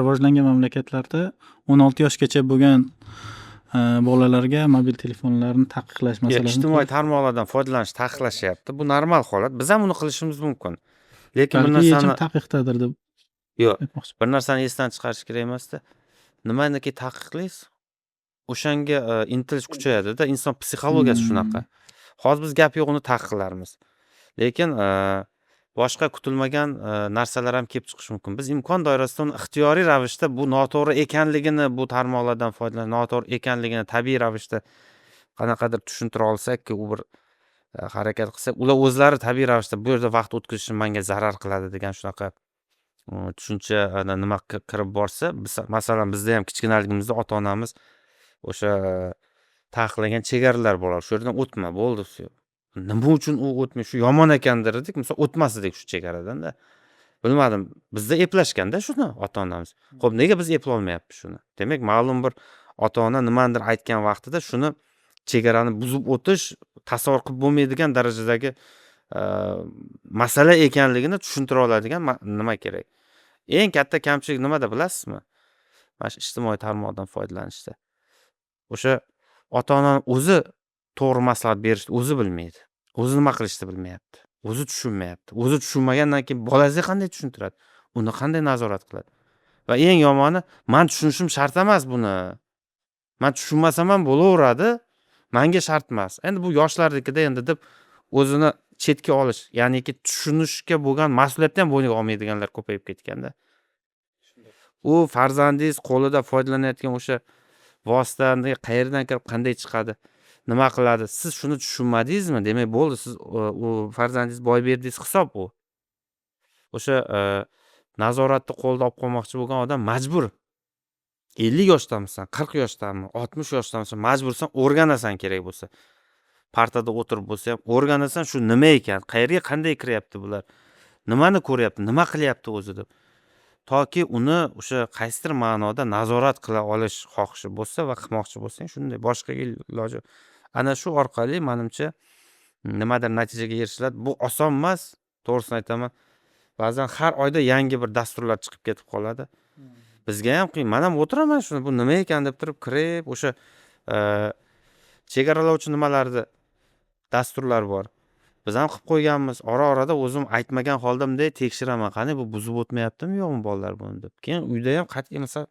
rivojlangan mamlakatlarda 16 yoshgacha bo'lgan bolalarga mobil telefonlarni taqiqlash masalasini ijtimoiy tarmoqlardan foydalanish taqiqlashyapti. Bu normal holat. Biz ham uni qilishimiz mumkin. Lekin bir yechim narsani taqiqdadir deb yo'q. aytmoqchi. Bir narsani esdan chiqarish kerak emasda. Nimaniki taqiqlaysiz, o'shanga intilish kuchayadi-da. Inson psixologiyasi shunaqa. Hozir biz gap yo'q uni taqiqlarmiz. Lekin boshqa kutilmagan narsalar ham kelib chiqishi mumkin. Biz imkon doirasida uni ixtiyoriy ravishda bu noto'g'ri ekanligini, bu tarmoqlardan foydalanish noto'g'ri ekanligini tabiiy ravishda qanaqadir tushuntira olsak-ku, u bir harakat qilsak, ular o'zlari tabiiy ravishda bu yerda vaqt o'tkazishim menga zarar qiladi degan shunaqa tushuncha nima kirib borsa, masalan bizda ham kichkinaligimizda ota-onamiz o'sha taqiqlagan chegaralar bor. Shu yerdan o'tma, bo'ldi. Nima uchun u o'tmay, shu yomon ekandir dedik, misol o'tmas edik shu chegaradan-da. Bilmadim, bizda eplashganda shuni ota-onamiz. Xo'p, nega biz eplolmayapmiz shuni? Demak, ma'lum bir ota-ona nimadir aytgan vaqtida shuni chegarani buzib o'tish tasavvur qilib bo'lmaydigan darajadagi masala ekanligini tushuntira oladigan nima kerak? Eng katta kamchilik nimada bilasizmi? Mana shu ijtimoiy tarmoqdan foydalanishda. O'sha ota-onaning o'zi to'g'ri maslahat berishni o'zi bilmaydi. O'zi nima qilishni bilmayapti. O'zi tushunmayapti. O'zi tushunmagandan keyin bolasiga qanday tushuntiradi? Uni qanday nazorat qiladi? Va eng yomoni, men tushunishim shart emas buni. Men tushunmasam ham bo'laveradi. Menga shart emas. Endi bu yoshlarnikida endi deb o'zini chetga olish, ya'niki tushunishga bo'lgan mas'uliyatni ham bo'yniga olmaydiganlar ko'payib ketganda. U farzandingiz qo'lida foydalanayotgan o'sha vositani qayerdan kirib qanday chiqadi, nima qiladi? Siz shuni tushunmadingizmi? Demak, bo'ldi, siz u farzandingiz boy berdingiz hisob u. O'sha nazoratni qo'lda olib qolmoqchi bo'lgan odam majbur. 50 yoshdanmisan, 40 yoshdanmi, 60 yoshdanmisan, majbursan, o'rganasan kerak bo'lsa. Partada o'tirib bo'lsa ham o'rganasan, shu nima ekan, qayerga qanday kiryapti bular, nimani ko'ryapti, nima qilyapti o'zi deb. Toki uni o'sha qaysidir ma'noda nazorat qila olish xohishi bo'lsa va qilmoqchi bo'lsang, shunday, boshqaga iloji. Ana shu orqali menimcha nimadir natijaga erishiladi. Bu oson emas, to'g'risini aytaman. Ba'zan har oyda yangi bir dasturlar chiqib ketib qoladi. Bizga ham qiyin. Men ham o'tiraman shuni, bu nima ekan deb turib kirib, o'sha chegaralovchi nimalarda dasturlar bor. Biz ham qilib qo'yganmiz. Ora-orada o'zim aytmagan holda bunday tekshiraman. Qani bu buzib o'tmayaptimi, yo'qmi bolalar buni deb. Keyin uyda ham qat'iy misol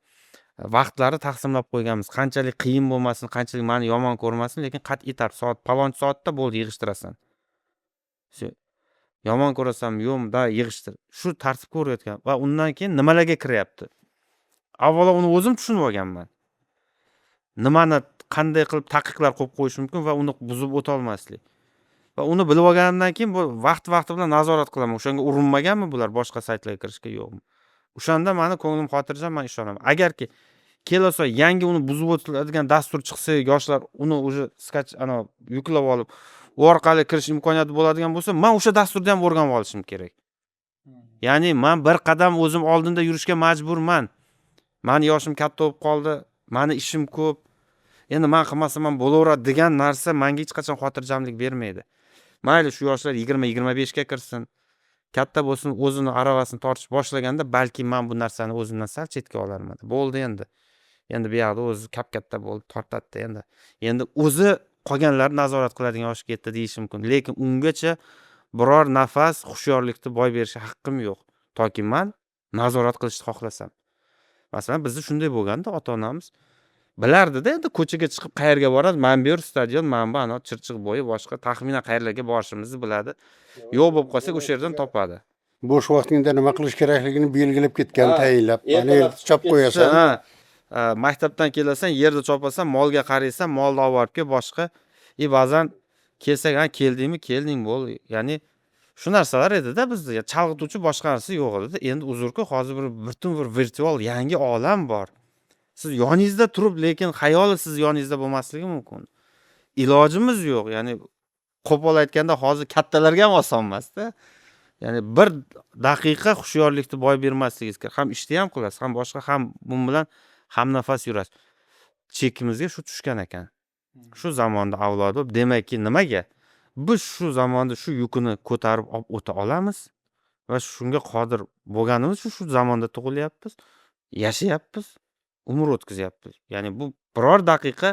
vaqtlarni taqsimlab qo'yganmiz. Qanchalik qiyin bo'lmasin, qanchalik meni yomon ko'rmasin, lekin qat'iy tartib, soat palonchi soatda bo'ldi, yig'ishtirasan. Yomon ko'rasanmi, yo'qmi, da yig'ishtir. Shu tartibga o'rgatgan va undan keyin nimalarga kiryapti? Avvalo uni o'zim tushunib olganman. Nimani qanday qilib taqiqlar qo'yib qo'yish mumkin va uni buzib o'ta olmaslik. Va uni bilib olganimdan keyin bu vaqt-vaqti bilan nazorat qilaman. O'shanga urinmaganmi bular boshqa saytlarga kirishga, yo'qmi? O'shanda meni ko'nglim xotirjam, men ishonaman. Agarki kelsa yangi uni buzib o'tiladigan dastur chiqsa, yoshlar uni o'zi yuklab olib, u orqali kirish imkoniyati bo'ladigan bo'lsa, men o'sha dasturni ham o'rganib olishim kerak. Ya'ni men bir qadam o'zim oldinda yurishga majburman. Mani yoshim katta bo'lib qoldi, mani ishim ko'p. Endi men qilmasam ham bo'laveradi degan narsa menga hech qachon xotirjamlik bermaydi. Mayli shu yoshlar 20-25 ga kirsin. Katta bo'lsin, o'zini aravasini tortish boshlaganda balki men bu narsani o'zimdan sal chetga olarman. Bo'ldi endi. Endi bu yoqda o'zi katta bo'ldi, tortadi endi. Endi o'zi qolganlarni nazorat qiladigan yoshga yetdi deyish mumkin. Lekin ungacha biror nafas hushyorlikni boy berishga haqqim yo'q. Toki men nazorat qilishni xohlasam. Masalan, bizda shunday bo'lganda ota-onamiz bilardi-da, endi ko'chaga chiqib qayerga boradi? Men bu yer stadion, men bu ana Chirchiq bo'yi boshqa taxminan qayerlarga borishimizni biladi. Yo'q bo'lib qolsak o'sha yerdan topadi. Bo'sh vaqtingda nima qilish kerakligini belgilab ketgan, tayinlab. Mana yerda chop qo'yasan. Maktabdan kelasan, yerda chopasan, molga qaraysan, molni olib borib boshqa. Ba'zan kelsak, keldingmi, kelding bo'l. Ya'ni shu narsalar edi-da bizda. Chalg'ituvchi boshqa narsa yo'q edi-da. Endi uzr-ku, hozir butun bir virtual yangi olam bor. Siz yoningizda turib, lekin xayoli siz yoningizda bo'lmasligi mumkin. Ilojimiz yo'q. Ya'ni qo'pol aytganda hozir kattalarga ham oson emas-da. Ya'ni bir daqiqa hushyorlikni boy bermasligingiz kerak. Ham ishni ham qilasiz, ham boshqa ham bu bilan ham nafas yurasiz. Chekimizga shu tushgan ekan. Shu zamonda avlod bo'lib, demakki nimaga? Biz shu zamonda shu yukini ko'tarib olib o'ta olamiz va shunga qodir bo'lganimiz shu zamonda tug'ilyapmiz, yashayapmiz, umr o'tkazyapmiz. Ya'ni bu biror daqiqa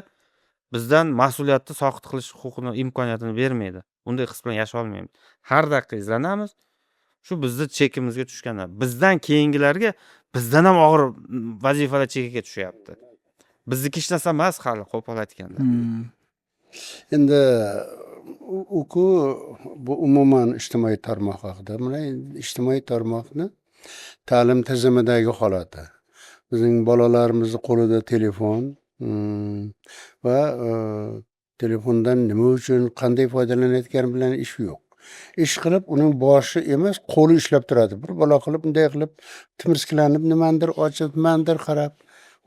bizdan mas'uliyatni soqit qilish huquqini, imkoniyatini bermaydi. Bunday his bilan yashay olmaymiz. Har daqiqa izlanamiz. Shu bizni chekimizga tushganlar. Bizdan keyingilarga bizdan ham og'ir vazifalar chekiga tushyapti. Bizniki hech narsa emas hali, qo'pol aytganda. Endi bu umuman ijtimoiy tarmoq haqida. Mana ijtimoiy tarmoqni ta'lim tizimidagi holati. Bizning bolalarimizni qo'lida telefon va telefondan nima uchun, qanday foydalanayotgani bilan ish yo'q. Ish qilib, uning boshi emas, qo'li ishlab turadi. Bir bola qilib, bunday qilib timirskilanib, nimandir ochib, nimandir qarab,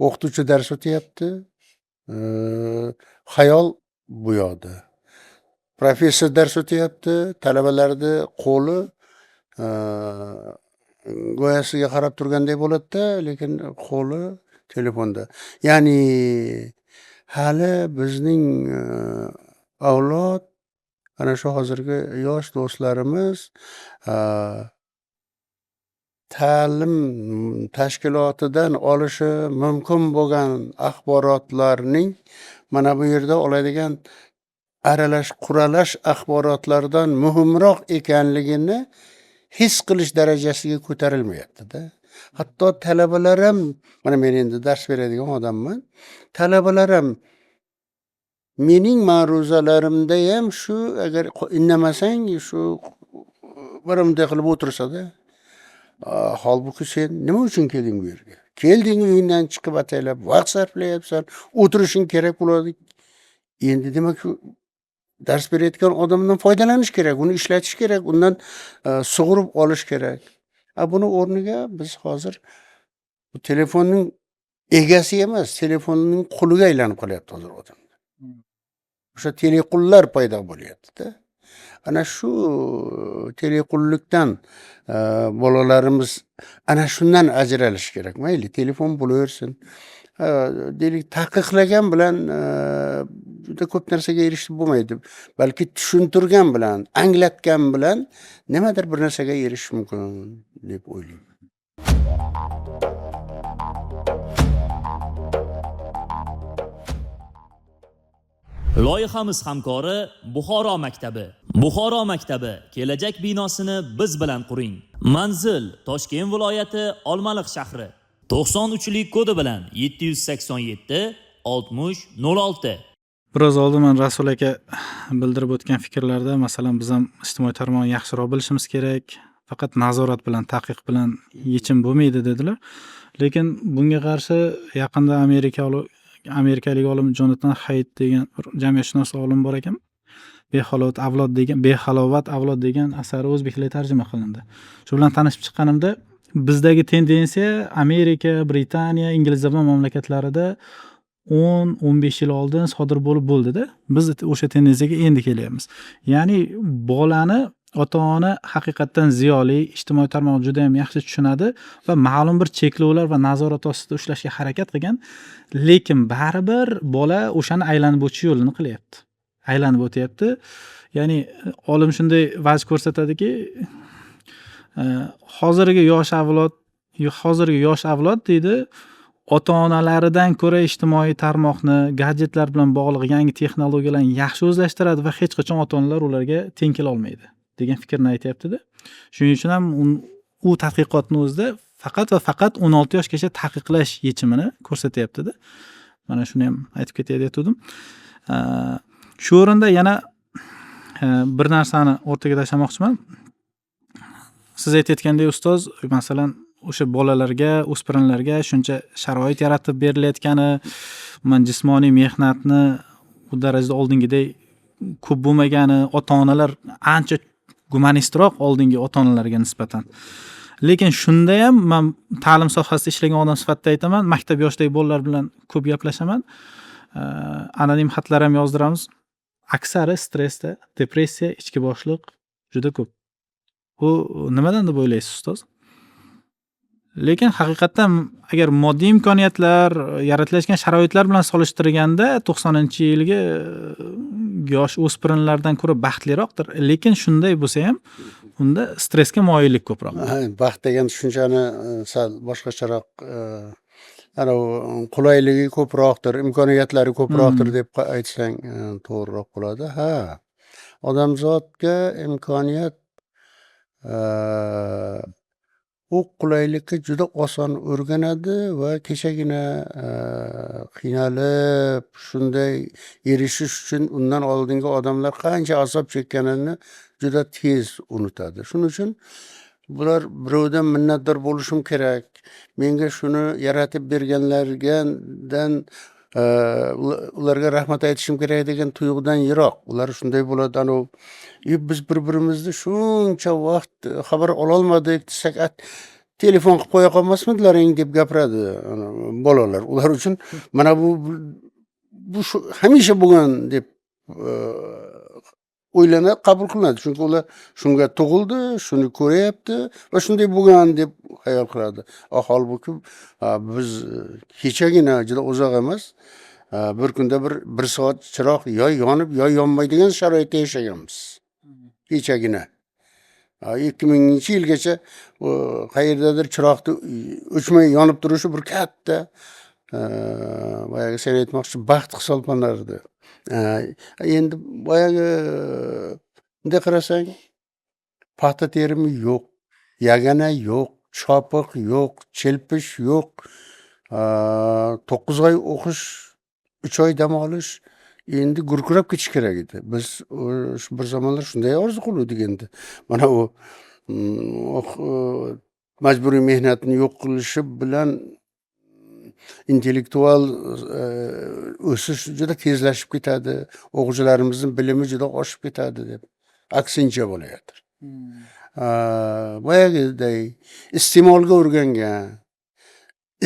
o'qituvchi dars o'tyapti. Xayol bu yoqda. Professor dars o'tyapti, talabalarni qo'li go'yasiga qarab turganday bo'ladi-da, lekin qo'li telefonda. Ya'ni hali bizning avlod, ana shu hozirgi yosh do'stlarimiz ta'lim tashkilotidan olishi mumkin bo'lgan axborotlarning mana bu yerda oladigan aralash-quralash axborotlardan muhimroq ekanligini his qilish darajasiga ko'tarilmayapti-da. Hatto talabalar ham, mana men endi dars beradigan odamman. Talabalar ham mening ma'ruzalarimda ham shu, agar indamasang shu birimday qilib o'tirsa-da, holbuki sen nima uchun kelding bu yerga? Kelding uyingdan chiqib ataylab vaqt sarflayapsan, o'tirishing kerak bo'ladi. Endi demak dars berayotgan odamdan foydalanish kerak, uni ishlatish kerak, undan sug'urib olish kerak. Buni o'rniga biz hozir bu telefonning egasi emas, telefonning quliga aylanib qolyapti hozir odamlar. O'sha telequllar paydo bo'lyapti-da. Ana shu telequllikdan bolalarimiz ana shundan ajralish kerak. Mayli, telefon bo'laversin. Deylik, taqiqlagan bilan juda ko'p narsaga erishib bo'lmaydi. Balki tushuntirgan bilan, anglatgan bilan nimadir bir narsaga erishish mumkin deb o'ylayman. Loyihamiz hamkori Buxoro maktabi. Buxoro maktabi kelajak binosini biz bilan quring. Manzil Toshkent viloyati Olmaliq shahri. 93lik kodi bilan 787 60 06. Biroz oldin men Rasul aka bildirib o'tgan fikrlarda, masalan, biz ham ijtimoiy tarmoqni yaxshiroq bilishimiz kerak, faqat nazorat bilan, taqiq bilan yechim bo'lmaydi dedilar. Lekin bunga qarshi yaqinda amerikalik olim Jonatan Haidt degan jamiyatshunos olim bor ekan. Behalovat avlod degan asari o'zbek tiliga tarjima qilindi. Shu bilan tanishib chiqqanimda, bizdagi tendensiya Amerika, Britaniya, ingliz zabon mamlakatlarida 10-15 yil oldin sodir bo'lib bo'ldi-da. Biz o'sha tendensiyaga endi kelyapmiz. Ya'ni bolani ota-ona haqiqatdan ziyoli, ijtimoiy tarmoqni juda ham yaxshi tushunadi va ma'lum bir cheklovlar va nazorat ostida ushlashga harakat qilgan, lekin baribir bola o'shani aylanib o'tish yo'lini qilyapti. Aylanib o'tyapti. Ya'ni olim shunday vaj ko'rsatadiki, hozirgi yosh avlod deydi, ota-onalaridan ko'ra ijtimoiy tarmoqni, gadjetlar bilan bog'liq yangi texnologiyalarni yaxshi o'zlashtiradi va hech qachon ota-onalar ularga teng kela olmaydi degan fikrni aytyapti-da. Shuning uchun ham u tadqiqotni o'zida faqat va faqat 16 yoshgacha taqiqlash yechimini ko'rsatyapti-da. Mana shuni ham aytib ketay degandim. Shu o'rinda yana bir narsani o'rtaga tashlamoqchiman. Siz aytayotgandek ustoz, masalan, o'sha bolalarga, o'spirinlarga shuncha sharoit yaratib berilayotgani, jismoniy mehnatni u darajada oldingidek ko'p bo'lmagani, ota-onalar ancha gumanistroq oldingi ota-onalarga nisbatan. Lekin shunda ham men ta'lim sohasida ishlagan odam sifatida aytaman, maktab yoshidagi bolalar bilan ko'p gaplashaman. Anonim xatlar ham yozdiramiz. Aksari stressda, depressiya, ichki bo'shliq juda ko'p. Bu nimadan deb o'ylaysiz ustoz? Lekin haqiqatan agar moddiy imkoniyatlar, yaratilayotgan sharoitlar bilan solishtirganda 90-yilgi yosh o'spirinlardan ko'ra baxtliroqdir. Lekin shunday bo'lsa ham unda stressga moyillik ko'proq. Baxt degan tushunchani sal boshqacharoq qulayligi ko'proqdir, imkoniyatlari ko'proqdir deb aytsang to'g'riroq bo'ladi. Ha. Odamzodga imkoniyat u qulaylikka juda oson o'rganadi va kechagina qiynalib shunday erishish uchun undan oldingi odamlar qancha azob chekkanini juda tez unutadi. Shuning uchun bular birovdan minnatdor bo'lishim kerak. Menga shuni yaratib berganlardan ularga rahmat aytishim kerak degan tuyg'udan yiroq. Ular shunday bo'ladi, biz bir-birimizni shuncha vaqt xabar ololmadik desak, telefon qilib qo'ya qolmasmidilaring deb gapiradi bolalar. Ular uchun mana bu hamisha bo'lgan deb o'ylanadi, qabul qilinadi. Chunki ular shunga tug'ildi, shuni ko'ryapti va shunday bo'lgan deb xayol qiladi. Holbuki biz kechagina, juda uzoq emas, bir kunda bir soat chiroq yo yonib yo yonmaydigan sharoitda yashaganmiz. Kechagina. 2000-yilgacha qayerdadir chiroqni o'chmay yonib turishi bir katta boyagi sen aytmoqchi baxt hisoblanardi. Endi boyagi bunday qarasang, paxta terimi yo'q, yagana yo'q, chopiq yo'q, chelpish yo'q, 9 oy o'qish, 3 oy dam olish endi gurkirab ketish kerak edi. Biz bir zamonlar shunday orzu qiluvdik endi. Mana u majburiy mehnatni yo'q qilishi bilan intellektual o'sish juda tezlashib ketadi, o'quvchilarimizning bilimi juda oshib ketadi deb. Aksincha bo'layotir. Boyagiday iste'molga o'rgangan,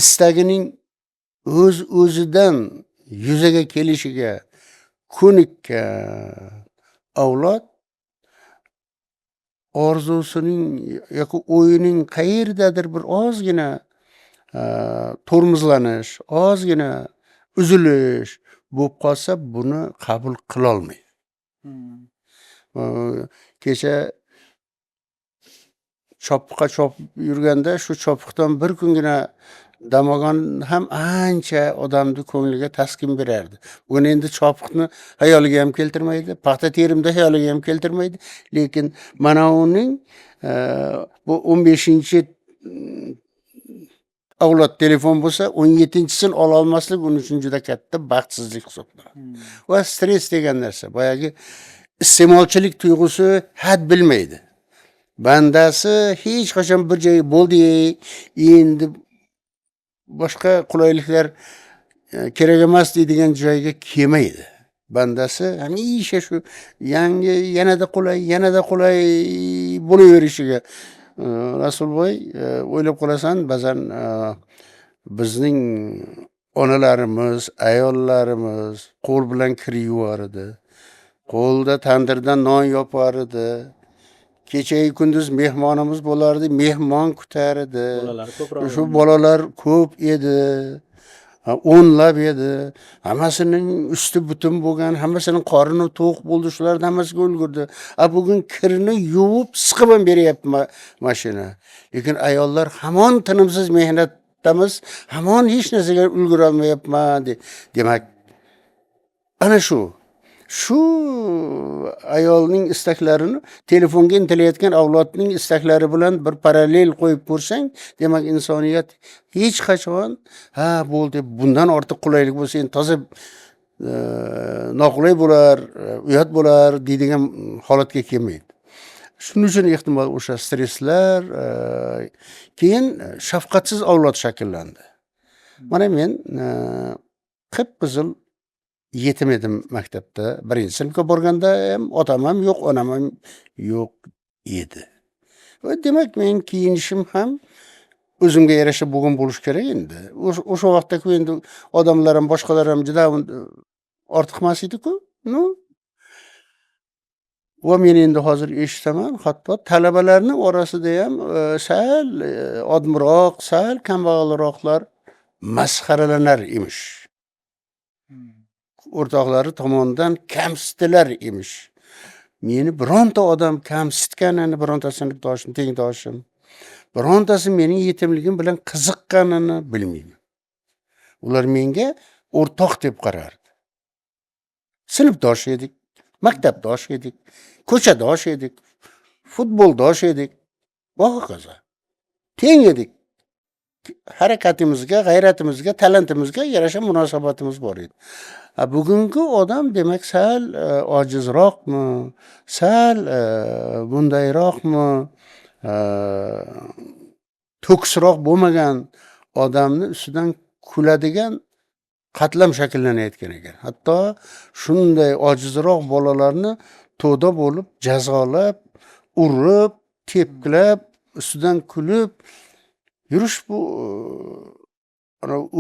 istagining o'zidan yuzaga kelishiga ko'nikkan avlod orzusining yoki o'yining qayerdadir bir ozgina tormozlanish, ozgina uzilish bo'lib qolsa, buni qabul qila olmaydi. Kecha chopiqqa chopib yurganda shu chopiqdan bir kungina dam olgan ham ancha odamni ko'ngliga taskin berardi. Bugun endi chopiqni xayoliga ham keltirmaydi, paxta terimda xayoliga ham keltirmaydi, lekin mana uning bu 15-chi avlod telefon bo'lsa, 17-chisini ola olmaslik uning uchun juda katta baxtsizlik hisoblanadi. Va stress degan narsa, boyagi iste'molchilik tuyg'usi had bilmaydi. Bandasi hech qachon bir joy bo'ldi, endi boshqa qulayliklar kerak emas deydigan joyga kelmaydi. Bandasi hamisha shu yangi yanada qulay bo'laverishiga Rasulboy o'ylab qolasan, ba'zan bizning onalarimiz, ayollarimiz qo'l bilan kir yuvar edi. Qo'lda tandirdan non yopar edi. kechayu kunduz mehmonimiz bo'lardi, mehmon kutar edi. Bolalar ko'proq Shu bolalar ko'p edi. O'nlab edi. Hammasining usti butun bo'lgan, hammasining qorini to'q bo'ldi, shularning hammasiga ulgurdi. Bugun kirni yuvib, siqib ham beryapti mashina. Lekin ayollar hamon tinimsiz mehnatdamiz, hamon hech narsaga ulgura olmayapman demak, ana shu ayolning istaklarini telefonga intilayotgan avlodning istaklari bilan bir parallel qo'yib ko'rsang, demak insoniyat hech qachon bo'ldi, bundan ortiq qulaylik bo'lsa, endi toza noqulay bo'lar, uyat bo'lar deydigan holatga kelmaydi. Shuning uchun ehtimol o'sha stresslar, keyin shafqatsiz avlod shakllandi. Mana men qip-qizil yetim edim maktabda. Birinchi sinfga borganda ham otam ham yo'q, onam ham yo'q edi. Va demak men kiyinishim ham o'zimga yarasha bo'lgan bo'lish kerak endi. O'sha vaqtda-ku endi odamlar ham, boshqalar ham juda ortiq emas edi-ku. Va men endi hozir eshitaman, hatto talabalarning orasida ham sal odmiroq, sal kambag'alroqlar masxaralanar emish. O'rtoqlari tomonidan kamsitilar emish. Meni bironta odam kamsitganini, bironta sinfdoshim, tengdoshim, birontasi mening yetimligim bilan qiziqqanini bilmayman. Ular menga o'rtoq deb qarardi. Sinfdosh edik, maktabdosh edik, ko'chadosh edik, futboldosh edik, va hokazo. Teng edik. Harakatimizga, g'ayratimizga, talantimizga yarasha munosabatimiz bor edi. Bugungi odam demak sal ojizroqmi, sal bundayroqmi, to'kisroq bo'lmagan odamni ustidan kuladigan qatlam shakllanayotgan ekan. Hatto shunday ojizroq bolalarni to'da bo'lib, jazolab, urib, tepkilab, ustidan kulib yurish bu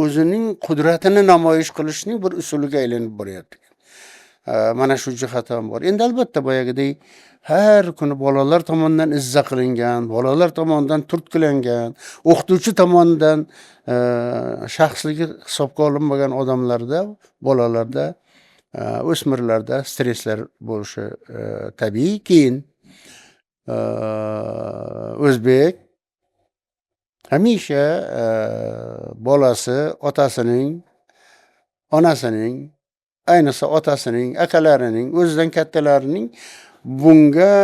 o'zining qudratini namoyish qilishning bir usuliga aylanib boryapti. Mana shu jihat ham bor. Endi albatta boyagidek har kuni bolalar tomonidan izza qilingan, bolalar tomonidan turtkilangan, o'qituvchi tomonidan shaxsligi hisobga olinmagan odamlarda, bolalarda, o'smirlarda stresslar bo'lishi tabiiy. Keyin o'zbek hamisha bolasi otasining, onasining, ayniqsa otasining, akalarining, o'zidan kattalarining bunga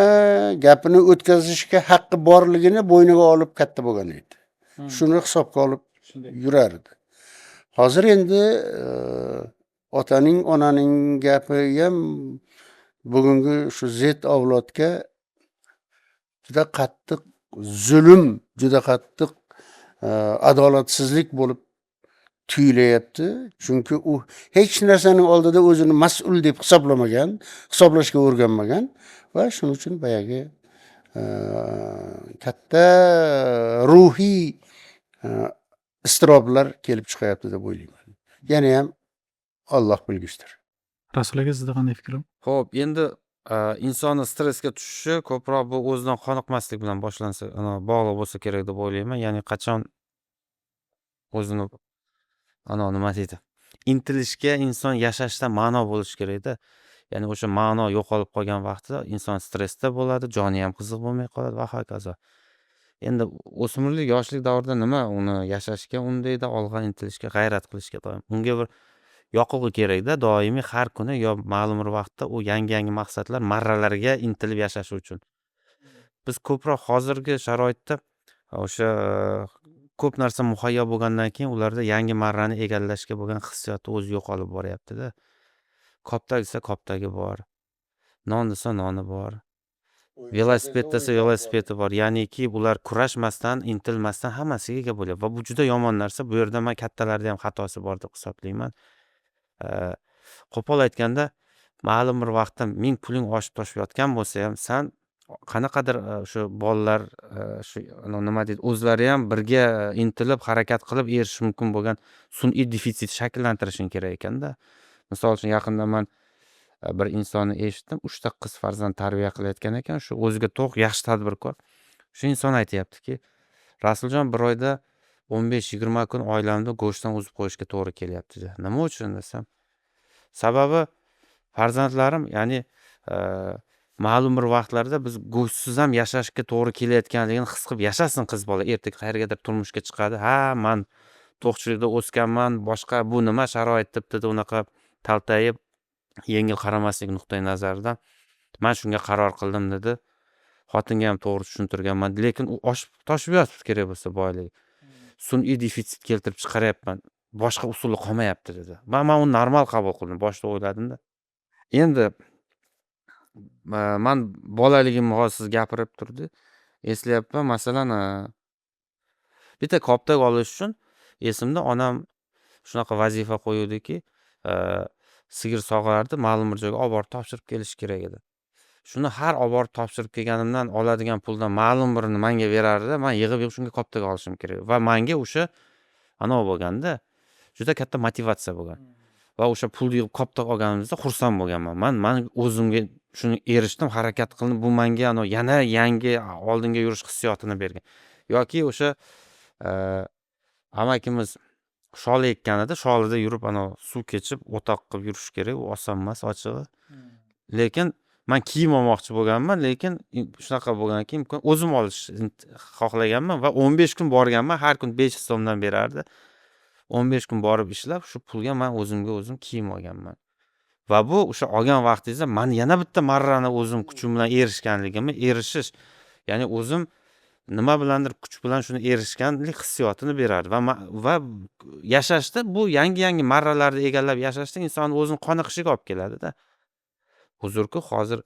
gapini o'tkazishga haqqi borligini bo'yniga olib katta bo'lgan edi. Shuni hisobga olib yurardi. Hozir endi otaning, onaning gapi ham bugungi shu Z avlodga juda qattiq zulm, juda qattiq adolatsizlik bo'lib tuyulayapti. Chunki u hech narsaning oldida o'zini mas'ul deb hisoblamagan, hisoblashga o'rganmagan va shuning uchun bayagi katta ruhiy iztiroblar kelib chiqyapti deb o'ylayman. Yana ham Alloh bilguchidir. Rasul aka, sizda qanday fikr? Xo'p, endi insonni stressga tushishi ko'proq bu o'zidan qoniqmaslik bilan boshlansa, bog'liq bo'lsa kerak deb o'ylayman. Ya'ni qachon o'zini nima deydi? Intilishga inson yashashdan ma'no bo'lishi kerak-da. Ya'ni o'sha ma'no yo'qolib qolgan vaqtda inson stressda bo'ladi, joni ham qiziq bo'lmay qoladi va hokazo. Endi o'smirlik, yoshlik davrida nima uni yashashga undayda, olg'a intilishga, g'ayrat qilishga doim. Unga bir yoqilg'i kerak-da, doimiy har kuni yo ma'lum bir vaqtda u yangi maqsadlar, marralarga intilib yashash uchun. Biz ko'proq hozirgi sharoitda o'sha ko'p narsa muhayyo bo'lgandan keyin ularda yangi marrani egallashga bo'lgan hissiyoti o'zi yo'qolib boryapti-da. Koptak desa koptagi bor. Non desa noni bor. Velosiped desa velosipedi bor. Ya'niki bular kurashmasdan, intilmasdan hammasiga ega bo'lyapti. Va bu juda yomon narsa. Bu yerda men kattalarda ham xatosi bor deb hisoblayman. Qo'pol aytganda, ma'lum bir vaqtda ming puling oshib toshib yotgan bo'lsa ham, san qanaqadir shu bolalar shu nima deydi, o'zlari ham birga intilib, harakat qilib erishish mumkin bo'lgan sun'iy defitsit shakllantirishing kerak ekanda. Misol uchun yaqinda men bir insonni eshitdim, 3 ta qiz farzand tarbiya qilayotgan ekan, shu o'ziga to'q yaxshi tadbirkor. Shu inson aytyaptiki, Rasuljon, bir oyda 15-20 kun oilamni go'shtdan uzib qo'yishga to'g'ri kelyapti dedi. Nima uchun desam, sababi farzandlarim, ya'ni e, ma'lum bir vaqtlarda biz go'shtsiz ham yashashga to'g'ri kelayotganligini his qilib yashasin qiz bola. Ertaga qayergadir turmushga chiqadi. Ha, men to'qchilikda o'sganman, boshqa bu nima sharoit deb unaqa taltayib, yengil qaramaslik nuqtai nazaridan men shunga qaror qildim dedi. Xotinga ham to'g'ri tushuntirganman, lekin u oshib toshib yotibdi kerak bo'lsa boylik. Sun'iy defitsit keltirib chiqaryapman. Boshqa usuli qolmayapti dedi. Men uni normal qabul qildim. Boshda o'yladim-da. Endi men bolaligimni hozir siz gapirib turdi. Eslayapman, masalan, bitta koptok olish uchun esimda onam shunaqa vazifa qo'yuvdiki, sigir sog'ardi, ma'lum bir joyga olib borib topshirib kelish kerak edi. Shuni har olib borib topshirib kelganimdan oladigan puldan ma'lum birini menga berardi, men yig'ib shunga koptok olishim kerak. Va menga o'sha anov bo'lganda juda katta motivatsiya bo'lgan. Va o'sha pulni yig'ib koptok olganimizda xursand bo'lganman. Men o'zimga shuni erishdim, harakat qildim. Bu menga yana yangi oldinga yurish hissiyotini bergan. Yoki o'sha amakimiz shol ekkanida, sholida yurib suv kechib o'toq qilib yurish kerak. U oson emas ochig'i. Lekin men kiyim olmoqchi bo'lganman, lekin shunaqa bo'lganki, o'zim olish xohlaganman va 15 kun borganman, har kun 500 so'mdan berardi. 15 kun borib ishlab, shu pulga men o'zimga o'zim kiyim olganman. Va bu o'sha olgan vaqtingizda men yana bitta marrani o'zim kuchim bilan erishganligimni erishish, ya'ni o'zim nima bilandir kuch bilan shuni erishganlik hissiyotini berardi va yashashda bu yangi marralarni egallab yashashda inson o'zini qoniqishiga olib keladi-da. Huzurki hozir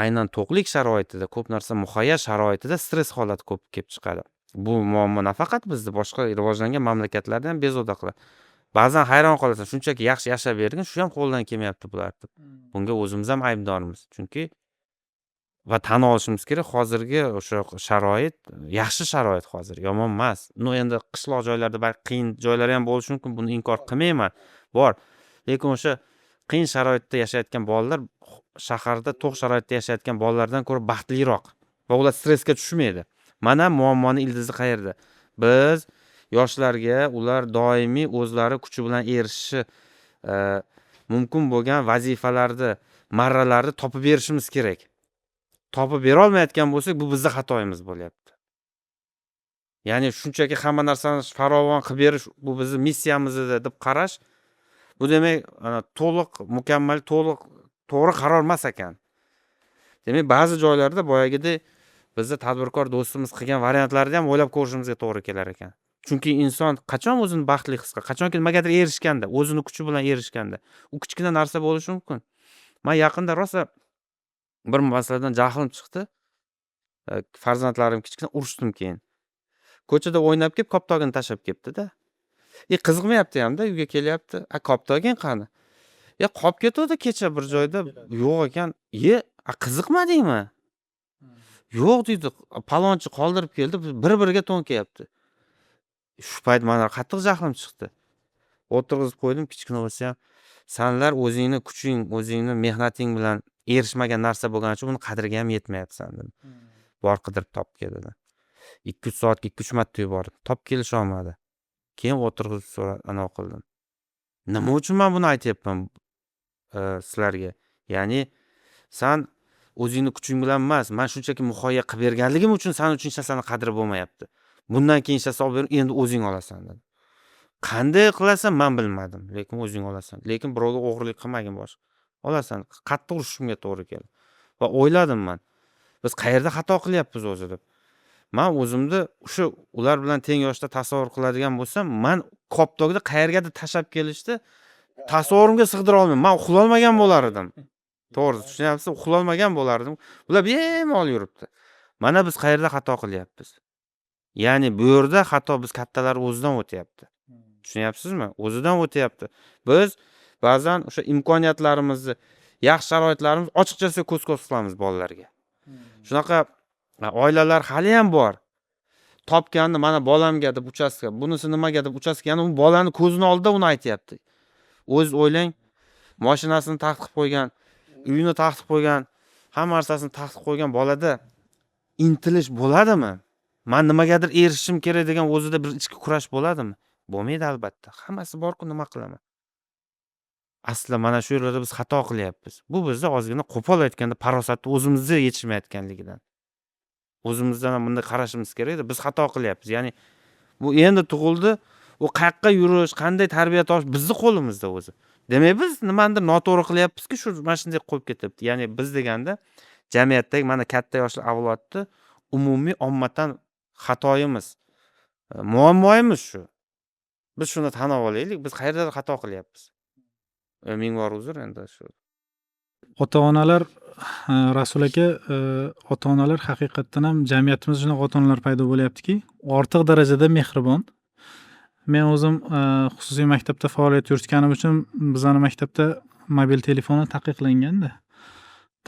aynan to'qlik sharoitida, ko'p narsa muhayya sharoitida stress holati ko'p kelib chiqadi. Bu muammo nafaqat bizda, boshqa rivojlangan mamlakatlarda ham bezovta qiladi. Ba'zan hayron qolasan, shunchaki yaxshi yashab bergan, shu ham qo'ldan kelmayapti bular deb. Bunga o'zimiz ham aybdormiz. Chunki va tan olishimiz kerak, hozirgi o'sha sharoit yaxshi sharoit hozir, yomon emas. Endi qishloq joylarda balki qiyin joylari ham bo'lishi mumkin, buni inkor qilmayman. Bor. Lekin o'sha qiyin sharoitda yashayotgan bolalar shaharda to'q sharoitda yashayotgan bolalardan ko'ra baxtliroq va ular stressga tushmaydi. Mana muammoni ildizi qayerda? Biz yoshlarga ular doimiy o'zlari kuchi bilan erishishi mumkin bo'lgan vazifalarni, marralarni topib berishimiz kerak. Topib bera olmayotgan bo'lsak, bu bizning xatoyimiz bo'lyapti. Ya'ni shunchaki hamma narsani farovon qilib berish bu bizning missiyamiz deb qarash, bu demak to'liq, mukammal, to'g'ri qaror emas ekan. Demak, ba'zi joylarda boyagidek bizni tadbirkor do'stimiz qilgan variantlarni ham o'ylab ko'rishimizga to'g'ri kelar ekan. Chunki inson qachon o'zini baxtli his qiladi, qachonki nimagadir erishganda, o'zini kuchi bilan erishganda, u kichkina narsa bo'lishi mumkin. Men yaqinda rosa bir masaladan jahlim chiqdi. Farzandlarim kichkina, urishdim keyin. Ko'chada o'ynab kelib, koptogini tashlab ketdi-da. Qiziqmayapti hamda, uyga kelyapti. Koptoging qani? Qolib ketdi kecha bir joyda, yo'q ekan. Qiziqmadingmi? Yo'q deydi, palonchi qoldirib keldi, bir-biriga to'nkayapti. Shu payt meni qattiq jahlim chiqdi. O'tirg'izib qo'ydim, kichkina bo'lsa ham, senlar o'zingni kuching, o'zingni mehnating bilan erishmagan narsa bo'lgani uchun buni qadriga ham yetmayapsan dedim. Bor qidirib top keldi. 2-3 soatga 2-3 marta yubordim. Top kelisha olmadi. Keyin o'tirg'izib qildim. Nima uchun men buni aytyapman sizlarga? Ya'ni sen o'zingni kuching bilan emas, men shunchaki muhayya qilib berganligim uchun sen uchun hech narsani qadri bo'lmayapti. Bundan keyin hech narsa olib ber, endi o'zing olasan dedi. Qanday qilasan men bilmadim, lekin o'zing olasan. Lekin birovga o'g'rilik qilmagin boshqa. Olasan. Qattiq urishimga to'g'ri keldi. Va o'yladim men, biz qayerda xato qilyapmiz o'zi deb. Men o'zimni o'sha ular bilan teng yoshda tasavvur qiladigan bo'lsam, men koptogda qayergadir tashab kelishdi, tasavvurimga sig'dira olmayman. Men uxlolmagan bo'lar edim. To'g'ri, tushunyapsiz? Uxlolmagan bo'lar edim. Ular bemalol yuribdi. Mana biz qayerda xato qilyapmiz? Ya'ni bu yerda xato biz kattalar o'zidan o'tyapti. Tushunyapsizmi? O'zidan o'tyapti. Biz ba'zan o'sha imkoniyatlarimizni, yaxshi sharoitlarimiz ochiqchasiga ko'z-ko'z qilamiz bolalarga. Shunaqa oilalar hali ham bor. Topganni mana bolamga deb uchastka, bunisi nimaga deb uchastka, ya'ni u bolani ko'zini oldida uni aytayapti. O'z o'ylang, mashinasini taqib qo'ygan, uyini taqib qo'ygan, hamma narsasini taqib qo'ygan bolada intilish bo'ladimi? Men nimagadir erishishim kerak degan o'zida bir ichki kurash bo'ladimi? Bo'lmaydi albatta. Hammasi bor-ku, nima qilaman? Asli mana shu yerlarda biz xato qilyapmiz. Bu bizda ozgina qo'pol aytganda farosatni o'zimizda yetishmayotganligidan. O'zimizdan ham bunday qarashimiz kerak-da. Biz xato qilyapmiz. Ya'ni bu endi tug'ildi, u qayerga yurish, qanday tarbiya topish bizni qo'limizda o'zi. Demak biz nimadir noto'g'ri qilyapmizki, shu mana shunday qo'yib ketyapti. Ya'ni biz deganda jamiyatdagi mana katta yoshli avlodni umumiy ommatan xatoyimiz, muammoyimiz shu. Biz shuni tan olaylik, biz qayerdadir xato qilyapmiz. Ming bor uzr endi shu. Ota-onalar, Rasul aka, ota-onalar haqiqatdan ham jamiyatimizda shunaqa ota-onalar paydo bo'lyaptiki, ortiq darajada mehribon. Men o'zim xususiy maktabda faoliyat yuritganim uchun bizani maktabda mobil telefoni taqiqlanganda.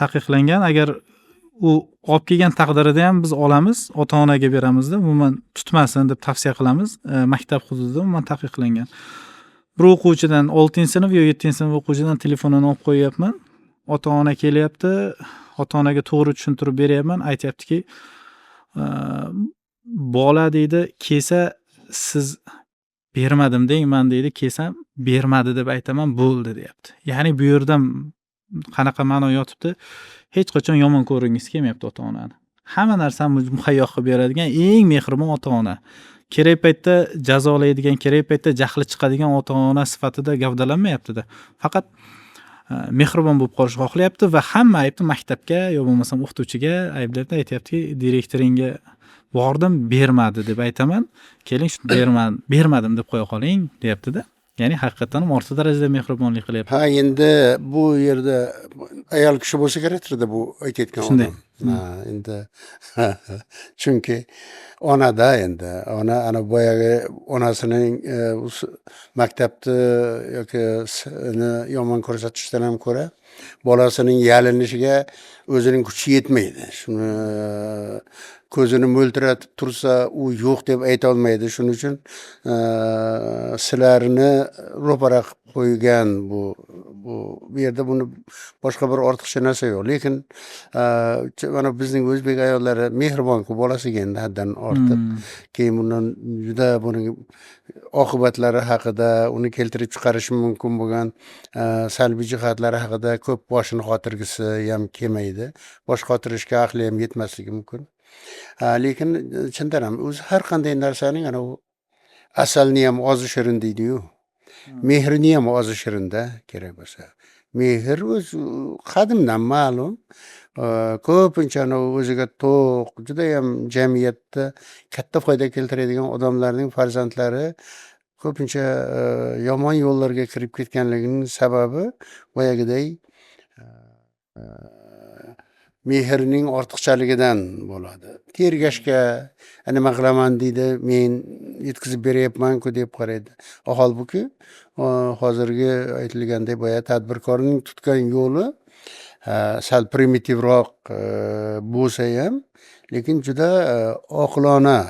Taqiqlangan, agar u olib kelgan taqdirida ham biz olamiz, ota-onaga beramizda, umuman tutmasin deb tavsiya qilamiz. Maktab hududida umuman taqiqlangan. Bir o'quvchidan 6-sinf yo 7-sinf o'quvchidan telefonini olib qo'yyapman. Ota-ona kelyapti, ota-onaga to'g'ri tushuntirib beryapman, aytayaptiki, bola deydi, kelsa siz bermadim deyman deydi, kelsam bermadi deb aytaman, bo'ldi deyapti. Ya'ni bu yerda qanaqa ma'no yotibdi? Hech qachon yomon ko'ringiz kelmayapti ota-onani. Hamma narsani muhayyo qilib beradigan eng mehribon ota-ona. Kerak paytda jazolaydigan, kerak paytda jahli chiqadigan ota-ona sifatida gavdalanmayapti-da. Faqat mehribon bo'lib qolishni xohlayapti va hamma aybni maktabga yo bo'lmasam o'qituvchiga ayblayapti, aytayaptiki, direktoringga bordim, bermadi deb aytaman. Keling, shuni bermadim deb qo'ya qoling, deyapti-da. Ya'ni haqiqatan ham ortiq darajada mehribonlik qilyapti. Ha, endi bu yerda ayol kishi bo'lsa kerakdir-da bu aytayotgan Shunday. odam. Endi chunki onada endi ana boyagi onasining maktabda yoki yomon ko'rsatishdan ham ko'ra bolasining yalinishiga o'zining kuchi yetmaydi. Shuni ko'zini mo'ltiratib tursa, u yo'q deb ayta olmaydi. Shuning uchun sizlarni ro'para qilib qo'ygan bu yerda buni boshqa bir ortiqcha narsa yo'q. Lekin mana bizning o'zbek ayollari mehribon-ku bolasiga endi haddan ortib. Keyin bundan juda buning oqibatlari haqida, uni keltirib chiqarishi mumkin bo'lgan salbiy jihatlari haqida ko'p boshini xotirgisi ham kelmaydi. Bosh qotirishga aqli ham yetmasligi mumkin. Lekin chindan ham o'zi har qanday narsaning ana u asalni ham ozi shirin deydi-yu. Mehrini ham ozi shirinda kerak bo'lsa. Mehr o'z qadimdan ma'lum. Ko'pincha o'ziga to'q, juda ham jamiyatda katta foyda keltiradigan odamlarning farzandlari ko'pincha yomon yo'llarga kirib ketganligining sababi boyagiday mehrning ortiqchaligidan bo'ladi. Tergashga nima qilaman deydi, men yetkazib beryapman-ku deb qaraydi. Holbuki hozirgi aytilganday boya tadbirkorning tutgan yo'li sal primitivroq bo'lsa ham, lekin juda oqilona.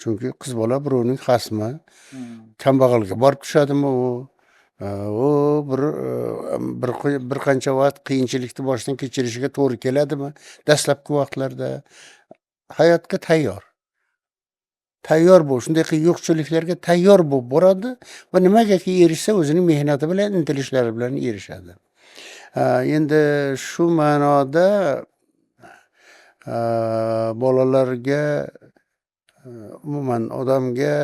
Chunki qiz bola birovning xasmi, kambag'alga borib tushadimi u bir qancha vaqt qiyinchilikni boshdan kechirishiga to'g'ri keladimi? Dastlabki vaqtlarda hayotga tayyor. Tayyor bo'l, shunday yo'qchiliklarga tayyor bo'lib boradi va nimagaki erishsa o'zining mehnati bilan, intilishlari bilan erishadi. Endi shu ma'noda bolalarga umuman odamga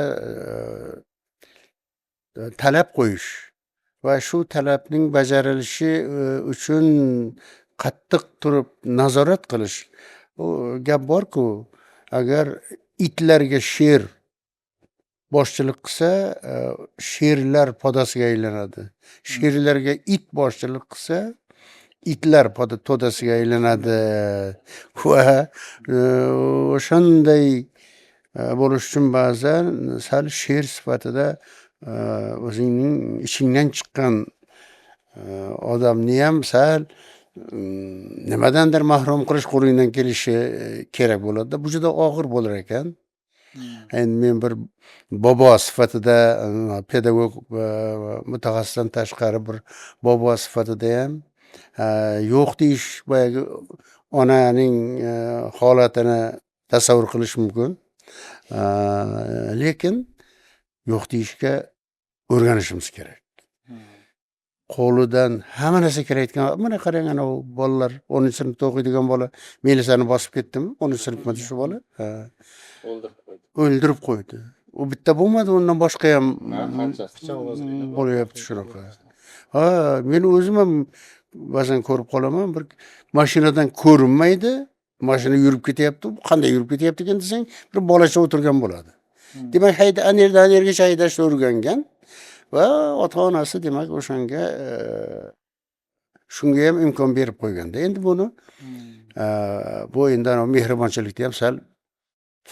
talab qo'yish va shu talabning bajarilishi uchun qattiq turib nazorat qilish. Bu gap bor-ku, agar itlarga sher boshchilik qilsa, sherlar podasiga aylanadi. Sherlarga it boshchilik qilsa, itlar to'dasiga aylanadi. Va o'shanday bo'lish uchun ba'zan sal sher sifatida o'zingning ichingdan chiqqan odamni ham sal nimadandir mahrum qilish qo'lingdan kelishi kerak bo'ladi. Bu juda og'ir bo'lar ekan. Endi men bir bobo sifatida pedagog va mutaxassisdan tashqari bir bobo sifatida ham yo'q deyish boyagi onaning holatini tasavvur qilish mumkin. Lekin yo'q deyishga o'rganishimiz kerak. Qo'lidan hamma narsa kelayotgan. Mana qarang, ana bolalar 10-sinfda o'qiydigan bola Melisani bosib ketdimi? 10-sinfmidi shu bola? O'ldirib qo'ydi. U bitta bo'lmadi, undan boshqa ham bo'lyapti shunaqa. Men o'zim ham ba'zan ko'rib qolaman, bir mashinadan ko'rinmaydi, mashina yurib ketyapti. Qanday yurib ketyapti ekan desang, bir bolacha o'tirgan bo'ladi. Demak, anerdan yergacha haydashni o'rgangan va ota-onasi demak o'shanga shunga ham imkon berib qo'yganda. Endi buni bu endi mehribonchilikni ham sal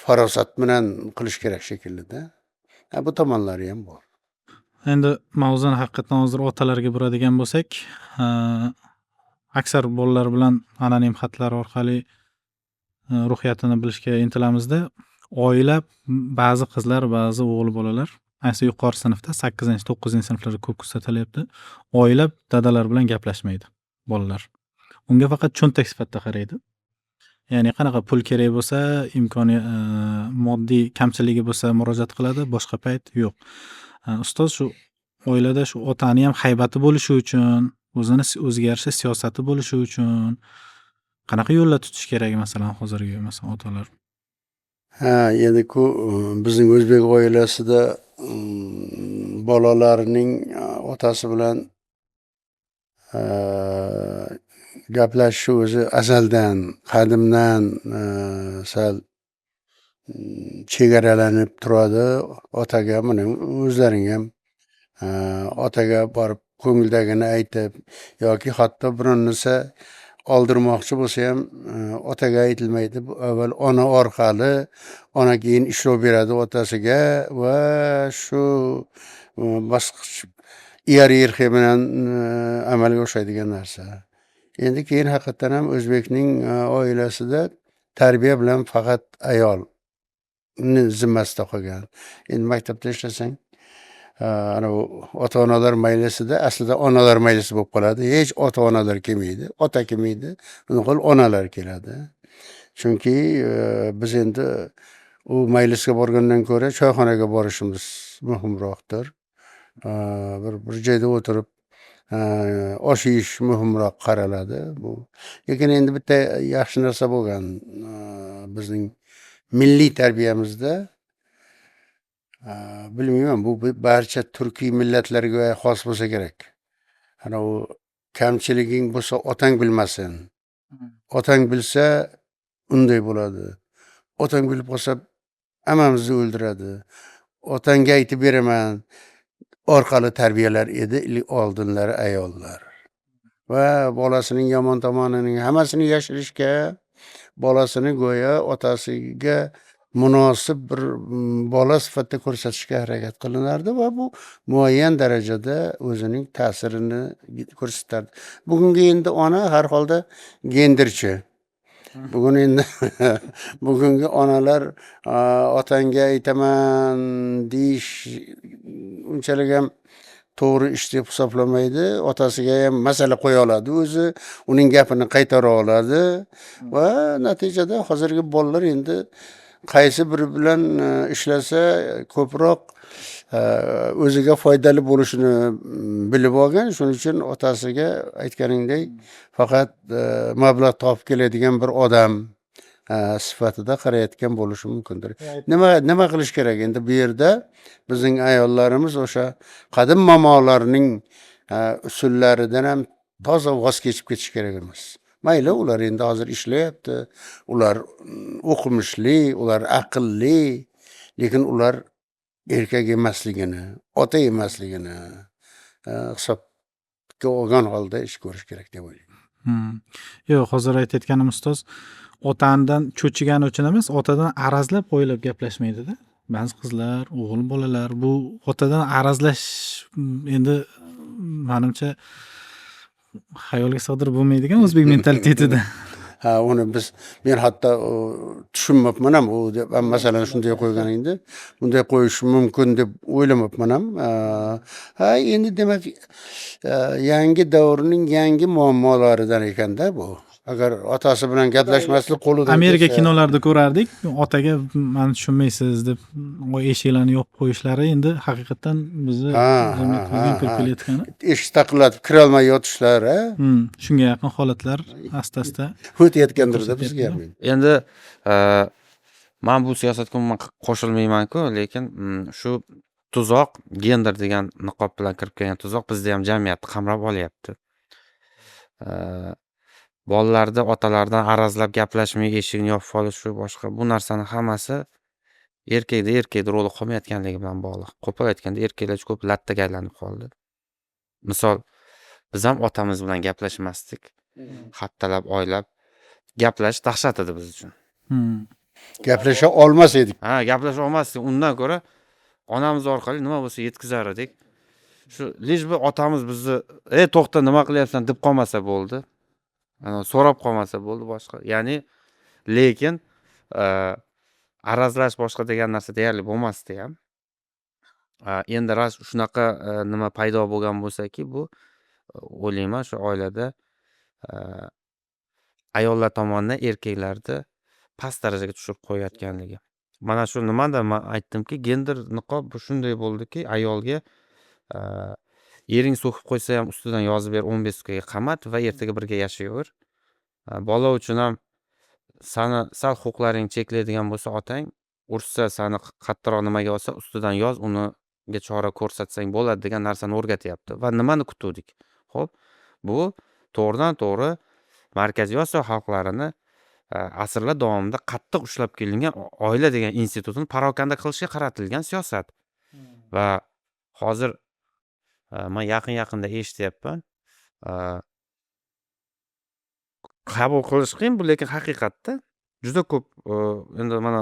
farosat bilan qilish kerak shekilli-da. Bu tomonlari ham bor. Endi mavzuni haqiqatan hozir otalarga buradigan bo'lsak, aksar bolalar bilan anonim xatlar orqali ruhiyatini bilishga intilamizda. Oila, ba'zi qizlar, ba'zi o'g'il bolalar, ayniqsa yuqori sinfda 8-9-sinflarda ko'p kuzatilyapti. Oila dadalar bilan gaplashmaydi bolalar. Unga faqat cho'ntak sifatida qaraydi. Ya'ni qanaqa pul kerak bo'lsa, moddiy kamchiligi bo'lsa murojaat qiladi, boshqa payt yo'q. Ustoz, shu oilada shu otani ham haybati bo'lishi uchun, o'ziga yarasha siyosati bo'lishi uchun qanaqa yo'llar tutish kerak, masalan, hozirgi masalan otalar? Endi bizning o'zbek oilasida bolalarning otasi bilan gaplashishi o'zi azaldan, qadimdan sal chegaralanib turadi. Otaga, mana o'zlaring ham otaga borib ko'ngildagini aytib yoki hatto biron narsa oldirmoqchi bo'lsa ham otaga aytilmaydi. Avval ona orqali, ona keyin ishlov beradi otasiga va shu bosqich iyerarxiya bilan amalga oshadigan narsa. Endi keyin haqiqatan ham o'zbekning oilasida tarbiya bilan faqat ayolni zimmasida qolgan. Endi maktabda ishlasang, ana ota-onalar maylisida aslida onalar maylisi bo'lib qoladi. Hech ota-onalar kelmaydi, ota kelmaydi, unaqol onalar keladi. Chunki biz endi u maylisga borgandan ko'ra choyxonaga borishimiz muhimroqdir. Bir joyda o'tirib osh yeyish muhimroq qaraladi bu. Lekin endi bitta yaxshi narsa bo'lgan bizning milliy tarbiyamizda, bilmayman, bu barcha turkiy millatlarga xos bo'lsa kerak. Ana u kamchiliging bo'lsa otang bilmasin. Otang bilsa unday bo'ladi. Otang bilib qolsa hammamizni o'ldiradi. Otangga aytib beraman orqali tarbiyalar edi oldinlari ayollar. Va bolasining yomon tomonining hammasini yashirishga, bolasini go'yo otasiga munosib bir bola sifatida ko'rsatishga harakat qilinardi va bu muayyan darajada o'zining ta'sirini ko'rsatardi. Bugungi endi ona har holda genderchi. Bugun endi bugungi onalar otangga aytaman deyish unchalik ham to'g'ri ish deb hisoblamaydi. Otasiga ham masala qo'ya oladi, o'zi uning gapini qaytara oladi va natijada hozirgi bolalar endi qaysi biri bilan ishlasa ko'proq o'ziga foydali bo'lishini bilib olgan. Shuning uchun otasiga aytganingdek faqat mablag' topib keladigan bir odam sifatida qarayotgan bo'lishi mumkindir. Nima qilish kerak? Endi bu yerda bizning ayollarimiz o'sha qadim momolarning usullaridan ham toza voz kechib ketish kerak emas. Mayli, ular endi hozir ishlayapti, ular o'qimishli, ular aqlli, lekin ular erkak emasligini, ota emasligini hisobga olgan holda ish ko'rish kerak deb o'ylayman. Yo'q, hozir aytayotganim ustoz, otandan cho'chigani uchun emas, otadan arazlab qo'yilib gaplashmaydi-da. Ba'zi qizlar, o'g'il bolalar bu otadan arazlash endi menimcha xayolga sig'dirib bo'lmaydigan o'zbek mentalitetida. Ha uni men hatto tushunmabman ham u deb masalani shunday qo'yganingda bunday qo'yish mumkin deb o'ylamabman ham. Ha endi demak yangi davrning yangi muammolaridan ekanda bu. Agar otasi bilan gaplashmaslik qo'lidan Amerika kelsa- kinolarida ko'rardik, otaga "Mani tushunmaysiz" deb o eshiklarni yopib qo'yishlari endi haqiqatan bizni Ha, jamiyatimizga ha, kirib ha. kelayotgani. eshik taqillatib kirolmay yotishlari Shunga yaqin holatlar asta-asta o'tayotgandirda bizga ham. Endi men bu siyosatga umuman qo'shilmayman-ku, lekin shu tuzoq, gender degan niqob bilan kirib kelgan tuzoq bizda ham jamiyatni qamrab olyapti. Bolalarda otalardan arazlab gaplashmay eshikni yopib olish shu boshqa bu narsani hammasi erkakda roli qolmayotganligi bilan bog'liq. Qo'pol aytganda erkaklar ko'p lattaga aylanib qoldi. Misol biz ham otamiz bilan gaplashmasdik. Haftalab, oylab gaplash dahshat edi biz uchun. Gaplasha olmas edik. Ha, gaplasha olmasdik. Undan ko'ra onamiz orqali nima bo'lsa yetkazar edik. Shu lejbi otamiz bizni to'xta nima qilyapsan deb qolmasa bo'ldi. So'rab qolmasa bo'ldi boshqa. Ya'ni lekin arazlash boshqa degan narsa deyarli bo'lmasdi ham. Endi ras shunaqa nima paydo bo'lgan bo'lsa-ki, bu o'ylayman shu oilada ayollar tomonidan erkaklarni past darajaga tushirib qo'yayotganligi. Mana shu nimada men aytdimki, gender niqob bu shunday bo'ldiki, ayolga ering so'kib qo'ysa ham ustidan yozib ber 15 kunga qamat va ertaga birga yashayver. Bola uchun ham sani sal huquqlaring cheklaydigan bo'lsa otang, ursa sani qattiqroq nimaga olsa ustidan yoz, uniga chora ko'rsatsang bo'ladi degan narsani o'rgatyapti. Va nimani kutuvdik? Xo'p, bu to'g'ridan to'g'ri Markaziy Osiyo xalqlarini asrlar davomida qattiq ushlab kelingan oila degan institutini parokanda qilishga qaratilgan siyosat. Va hozir men yaqin-yaqinda eshityapman. Qabul qilish qiyin bu, lekin haqiqatda juda ko'p endi mana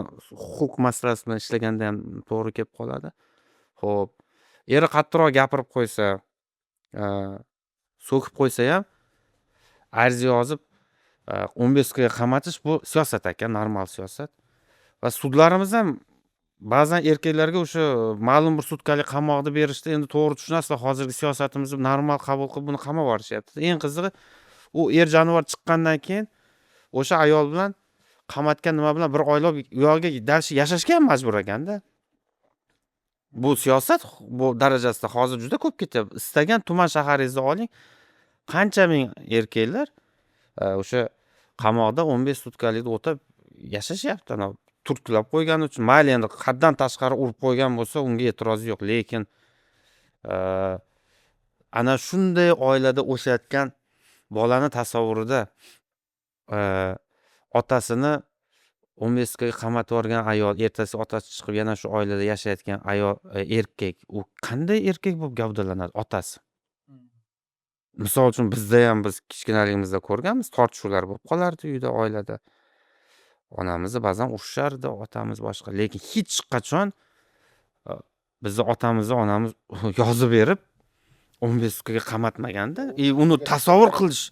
huquq masalasi bilan ishlaganda ham to'g'ri kelib qoladi. Xo'p, eri qattiqroq gapirib qo'ysa, so'kib qo'ysa ham ariza yozib 15 kunga qamatish bu siyosat ekan, normal siyosat. Va sudlarimiz ham ba'zan erkaklarga o'sha ma'lum bir sutkalik qamoqda berishdi. Endi to'g'ri tushunasizlar, hozirgi siyosatimizni normal qabul qilib buni qamab yuborishyapti. Eng qizig'i u jonivor chiqqandan keyin o'sha ayol bilan qamatgan nima bilan bir oylab uyog'iga dalshi yashashga ham majbur ekanda. Bu siyosat bu darajasida hozir juda ko'p ketyapti. Istagan tuman shaharingizni oling, qancha ming erkaklar o'sha qamoqda 15 sutkalikni o'tab yashashyapti. Turtlab qo'ygani uchun mayli endi haddan tashqari urib qo'ygan bo'lsa unga e'tiroz yo'q, lekin ana shunday oilada o'sayotgan bolani tasavvurida otasini 15 kunga qamatib yuborgan ayol, ertasi otasi chiqib yana shu oilada yashayotgan ayol, erkak, u qanday erkak bo'lib gavdalanadi otasi? Misol uchun bizda ham biz kichkinaligimizda ko'rganmiz, tortishuvlar bo'lib qolardi uyda, oilada. Onamizni ba'zan urishardi, otamiz boshqa, lekin hech qachon bizni otamizni onamiz yozib berib 15 kunga qamatmaganda, uni tasavvur qilish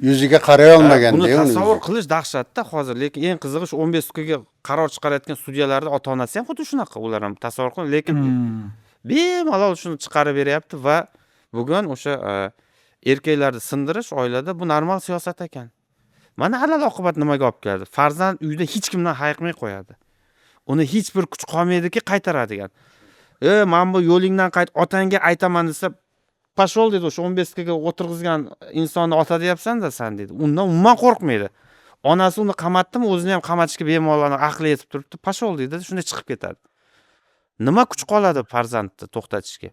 Yuziga qaray olmaganda. Uni tasavvur qilish dahshatda hozir, lekin eng qizig'i shu 15 kunga qaror chiqarayotgan sudyalarning ota-onasi ham xuddi shunaqa, ular ham tasavvur qilin, lekin bemalol shuni chiqarib beryapti va bugun o'sha erkaklarni sindirish oilada bu normal siyosat ekan. Mana alal oqibat nimaga olib keladi? Farzand uyda hech kimdan hayiqmay qo'yadi. Uni hech bir kuch qolmaydiki qaytaradigan. Men bu yo'lingdan qayt, otangga aytaman desa, "Pashol" dedi, o'sha 15 kunga o'tirg'izgan insonni ota deyapsan-da sen dedi. Undan umuman qo'rqmaydi. Onasi uni qamatdimi, o'zini ham qamatishga bemalol aqli yetib turibdi. "Pashol" dedi, shunday chiqib ketadi. Nima kuch qoladi farzandni to'xtatishga?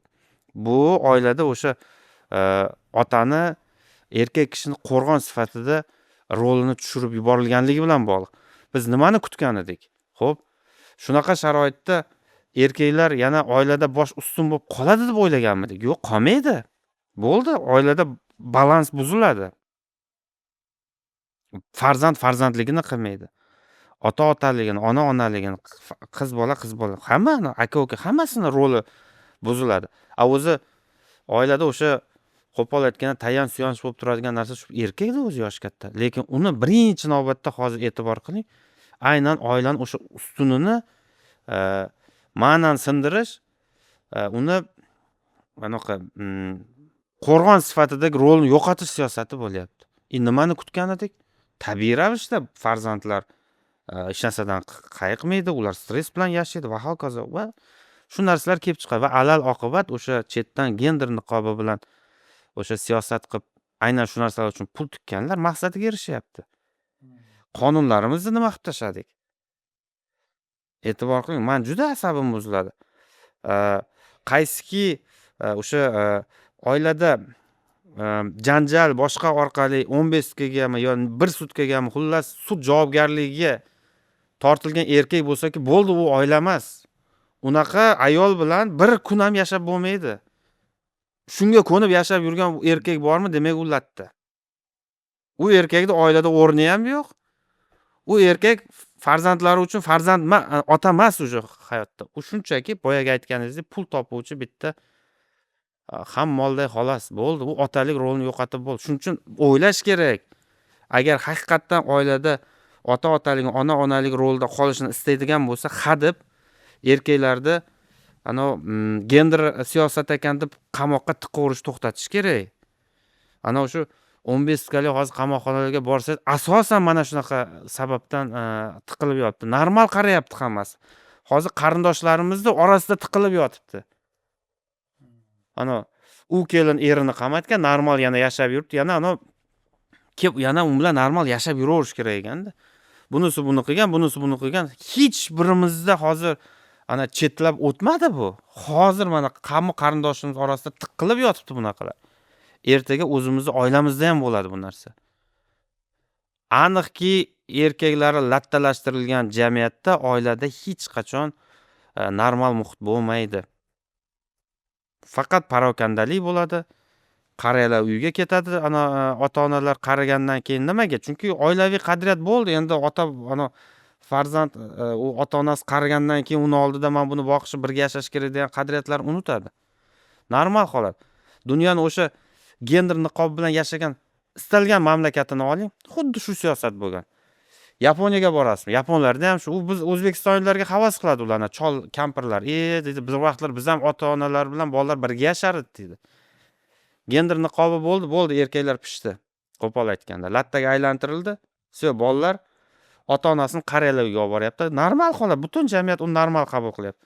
Bu oilada o'sha otani erkak kishini qo'rg'on sifatida rolini tushirib yuborilganligi bilan bog'liq. Biz nimani kutgan edik? Xo'p, shunaqa sharoitda erkaklar yana oilada bosh ustun bo'lib qoladi deb o'ylaganmidik? Yo'q, qolmaydi. Bo'ldi, oilada balans buziladi. Farzand farzandligini qilmaydi. Ota otaligini, ona onaligini, qiz bola, hammani, aka-uka hammasini roli buziladi. O'zi oilada o'sha qo'pol aytganda tayanch suyanch bo'lib turadigan narsa shu erkakda o'zi yoshi katta. Lekin uni birinchi navbatda hozir e'tibor qiling, aynan oilaning o'sha ustunini ma'nan sindirish, uni anaqa qo'rg'on sifatidagi rolni yo'qotish siyosati bo'lyapti. Nimani kutgan edik? Tabiiy ravishda farzandlar hech narsadan qayiqmaydi, ular stress bilan yashaydi va hokazo. Va shu narsalar kelib chiqadi va alal oqibat o'sha chetdan gender niqobi bilan o'sha siyosat qilib aynan shu narsalar uchun pul tikkanlar maqsadiga erishyapti. Qonunlarimizni nima qilib tashladik? E'tibor qiling, men juda asabim buziladi. Qaysiki o'sha oilada janjal boshqa orqali 15 sutkagami yo 1 sutkagami xullas sud javobgarligiga tortilgan erkak bo'lsa-ki, bo'ldi, u oila emas. Unaqa ayol bilan bir kun ham yashab bo'lmaydi. Shunga ko'nib yashab yurgan erkak bormi? Demak, u latta. U erkakning oilada o'rni ham yo'q. U erkak farzandlari uchun farzand ota emas o'sha hayotda. U shunchaki boyaga aytganingizdek pul topuvchi bitta ham molday xolos. Bo'ldi, u otalik rolini yo'qotib bo'ldi. Shuning uchun o'ylash kerak. Agar haqiqatdan oilada ota-otalik, ona-onalik rolida qolishni istaydigan bo'lsa, hadeb erkaklarda gender siyosat ekan deb qamoqqa tiqaverish to'xtatish kerak. O'sha 15 sutkali hozir qamoqxonalarga borsangiz, asosan mana shunaqa sababdan tiqilib yotibdi. Normal qarayapti hammasi. Hozir qarindoshlarimizni orasida tiqilib yotibdi. U kelin erini qamatgan, normal yana yashab yuribdi. Yana u bilan normal yashab yuraverish kerak ekanda. Bunisi buni qilgan, bunisi buni qilgan. Hech birimizda hozir chetlab o'tmadi bu. Hozir mana qarindoshimiz orasida tiqilib yotibdi bunaqalar. Ertaga o'zimizni oilamizda ham bo'ladi bu narsa. Aniqki, erkaklari lattalashtirilgan jamiyatda oilada hech qachon normal muhit bo'lmaydi. Faqat parokandalik bo'ladi. Qariyalar uyga ketadi, ota-onalar qarigandan keyin nimaga? Chunki oilaviy qadriyat bo'ldi. Endi farzand u ota-onasi qarigandan keyin uni oldida men buni boqish, birga yashash kerak degan qadriyatlarni unutadi. Normal holat. Dunyoning o'sha gender niqobi bilan yashagan istalgan mamlakatini oling, xuddi shu siyosat bo'lgan. Yaponiyaga borasizmi? Yaponlarda ham shu. Biz O'zbekistonliklarga havas qiladi ularni, chol kampirlar. Dedi, bir vaqtlar biz ham ota-onalar bilan bolalar birga yashardik dedi. Gender niqobi bo'ldi, erkaklar pishdi. Qo'pol aytganda, lattaga aylantirildi. Shu bolalar ota-onasini qariyalarga olib boryapti. Normal holat, butun jamiyat uni normal qabul qilyapti.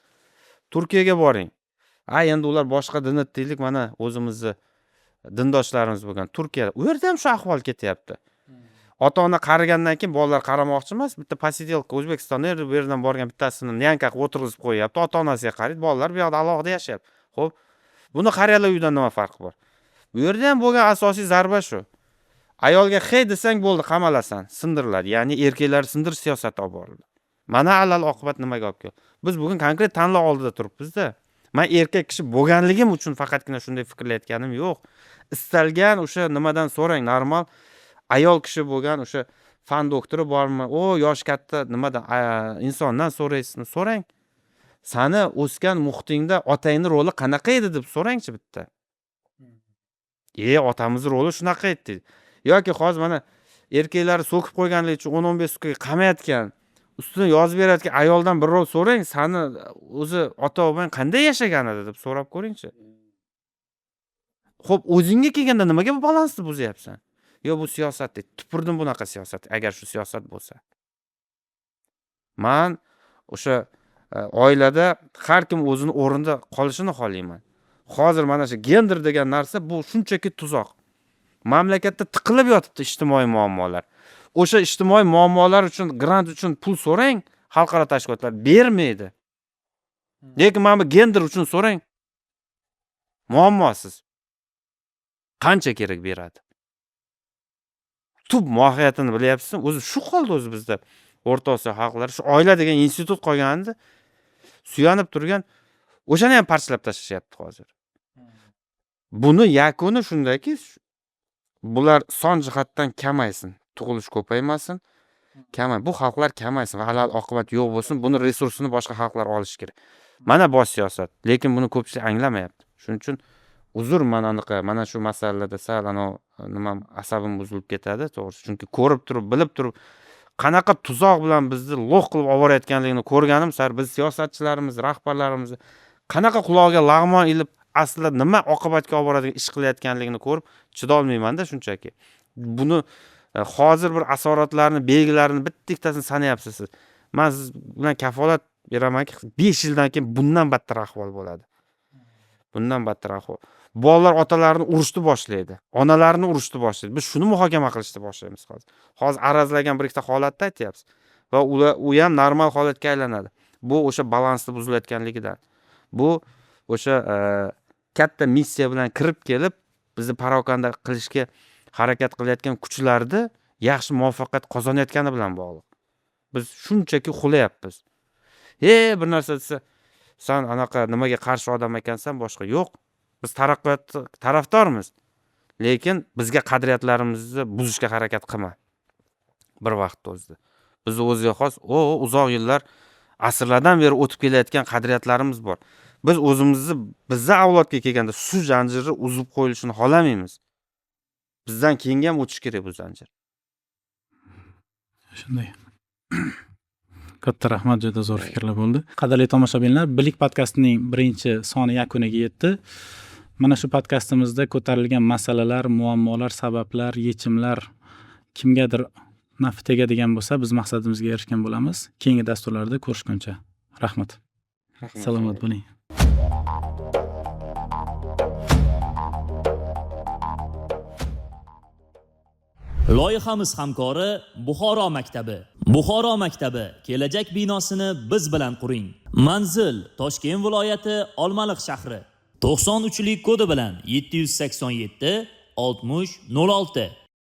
Turkiyaga boring. Endi ular boshqa din deylik, mana o'zimizni dindoshlarimiz bo'lgan Turkiyada. U yerda ham shu ahvol ketyapti. Ota-ona qarigandan keyin bolalar qaramoqchi emas, bitta posidelka O'zbekistonda bu yerdan borgan bittasini yanka qilib o'tirg'izib qo'yapti. Ota-onasiga qaraydi, bolalar bu yoqda alohida yashayapti. Xo'p, buni qariyalar uyidan nima farqi bor? Bu yerda ham bo'lgan asosiy zarba shu. Ayolga "hey" desang bo'ldi, qamalasan, sindiriladi. Ya'ni erkaklar sindirish siyosati olib borildi. Mana alal oqibat nimaga olib keldi? Biz bugun konkret tanlov oldida turibmiz-da. Men erkak kishi bo'lganligim uchun faqatgina shunday fikrlayotganim yo'q. Istalgan o'sha nimadan so'rang, normal ayol kishi bo'lgan o'sha fan doktori bormi? Yosh katta nimadan insondan so'raysizmi? So'rang. Sani o'sgan muhitingda otangning roli qanaqa edi deb so'rangchi bitta. Otamizning roli shunaqa edi. Yoki hozir mana erkaklar so'kib qo'yganligi uchun 10-15 sutkaga qamayotgan, ustini yozib berayotgan ayoldan birov so'rang, sani o'zi ota-bobong qanday yashagan edi deb so'rab ko'ringchi. Xo'p, o'zingga kelganda nimaga bu balansni buzyapsan? Bu siyosat deb tupurdim bunaqa siyosat, agar shu siyosat bo'lsa. Men o'sha oilada har kim o'zini o'rnida qolishini xohlayman. Hozir mana shu gender degan narsa bu shunchaki tuzoq. Mamlakatda tiqilib yotibdi ijtimoiy muammolar. O'sha ijtimoiy muammolar uchun grant uchun pul so'rang, xalqaro tashkilotlar bermaydi. Lekin mana bu gender uchun so'rang. Muammosiz. Qancha kerak beradi? Tub mohiyatini bilyapsizmi? O'zi shu qoldi o'zi bizda. O'rta Osiyo xalqlari shu oila degan institut qolganda suyanib turgan, o'shani ham parchalab tashlashyapti hozir. Buni yakuni shundaki, bular son jihatdan kamaysin, tug'ilish ko'paymasin, bu xalqlar kamaysin va halol oqibat yo'q bo'lsin. Buni resursini boshqa xalqlar olish kerak. Mana bosh siyosat. Lekin buni ko'pchilik anglamayapti. Shuning uchun uzr, mana shu masalalarda sal nimam asabim buzilib ketadi, to'g'risi. Chunki ko'rib turib, bilib turib qanaqa tuzoq bilan bizni lo'q qilib olib borayotganligini ko'rganim sar biz siyosatchilarimiz, rahbarlarimiz qanaqa quloqiga lag'mon ilib aslida nima oqibatga olib boradigan ish qilayotganligini ko'rib chidolmayman-da shunchaki. Buni hozir bir asoratlarni, belgilarini bitta-bittasini sanayapsiz siz. Men siz bilan kafolat beramanki, 5 yildan keyin bundan battar ahvol bo'ladi. Bundan battar ahvol. Bolalar otalarini urishni boshlaydi, onalarini urishni boshlaydi. Biz shuni muhokama qilishni boshlaymiz hozir. Hozir arazlagan bir ikkita holatda aytyapsiz va u ham normal holatga aylanadi. Bu o'sha balansni buzilayotganligidan. Bu o'sha katta missiya bilan kirib kelib, bizni parokanda qilishga harakat qilayotgan kuchlarni yaxshi muvaffaqiyat qozonayotgani bilan bog'liq. Biz shunchaki xulayapmiz. Bir narsa desa, sen anaqa nimaga qarshi odam ekansan, boshqa yo'q. Biz taraqqiyot tarafdormiz. Lekin bizga qadriyatlarimizni buzishga harakat qilma. Bir vaqtda o'zida. Bizni o'ziga xos, uzoq yillar, asrlardan beri o'tib kelayotgan qadriyatlarimiz bor. Biz o'zimizni bizga avlodga kelganda shu zanjirni uzib qo'yilishini xohlamaymiz. Bizdan keyin ham o'tish kerak bu zanjir. Shunday. Katta rahmat, juda zo'r fikrlar bo'ldi. Qadrli tomoshabinlar, Bilik podkastining birinchi soni yakuniga yetdi. Mana shu podkastimizda ko'tarilgan masalalar, muammolar, sabablar, yechimlar kimgadir nafi tegadigan bo'lsa, biz maqsadimizga erishgan bo'lamiz. Keyingi dasturlarda ko'rishguncha. Rahmat. Salomat bo'ling. Loyihamiz hamkori Buxoro maktabi. Buxoro maktabi kelajak binosini biz bilan quring. Manzil Toshkent viloyati Olmaliq shahri. 93lik kodi bilan 787 60 06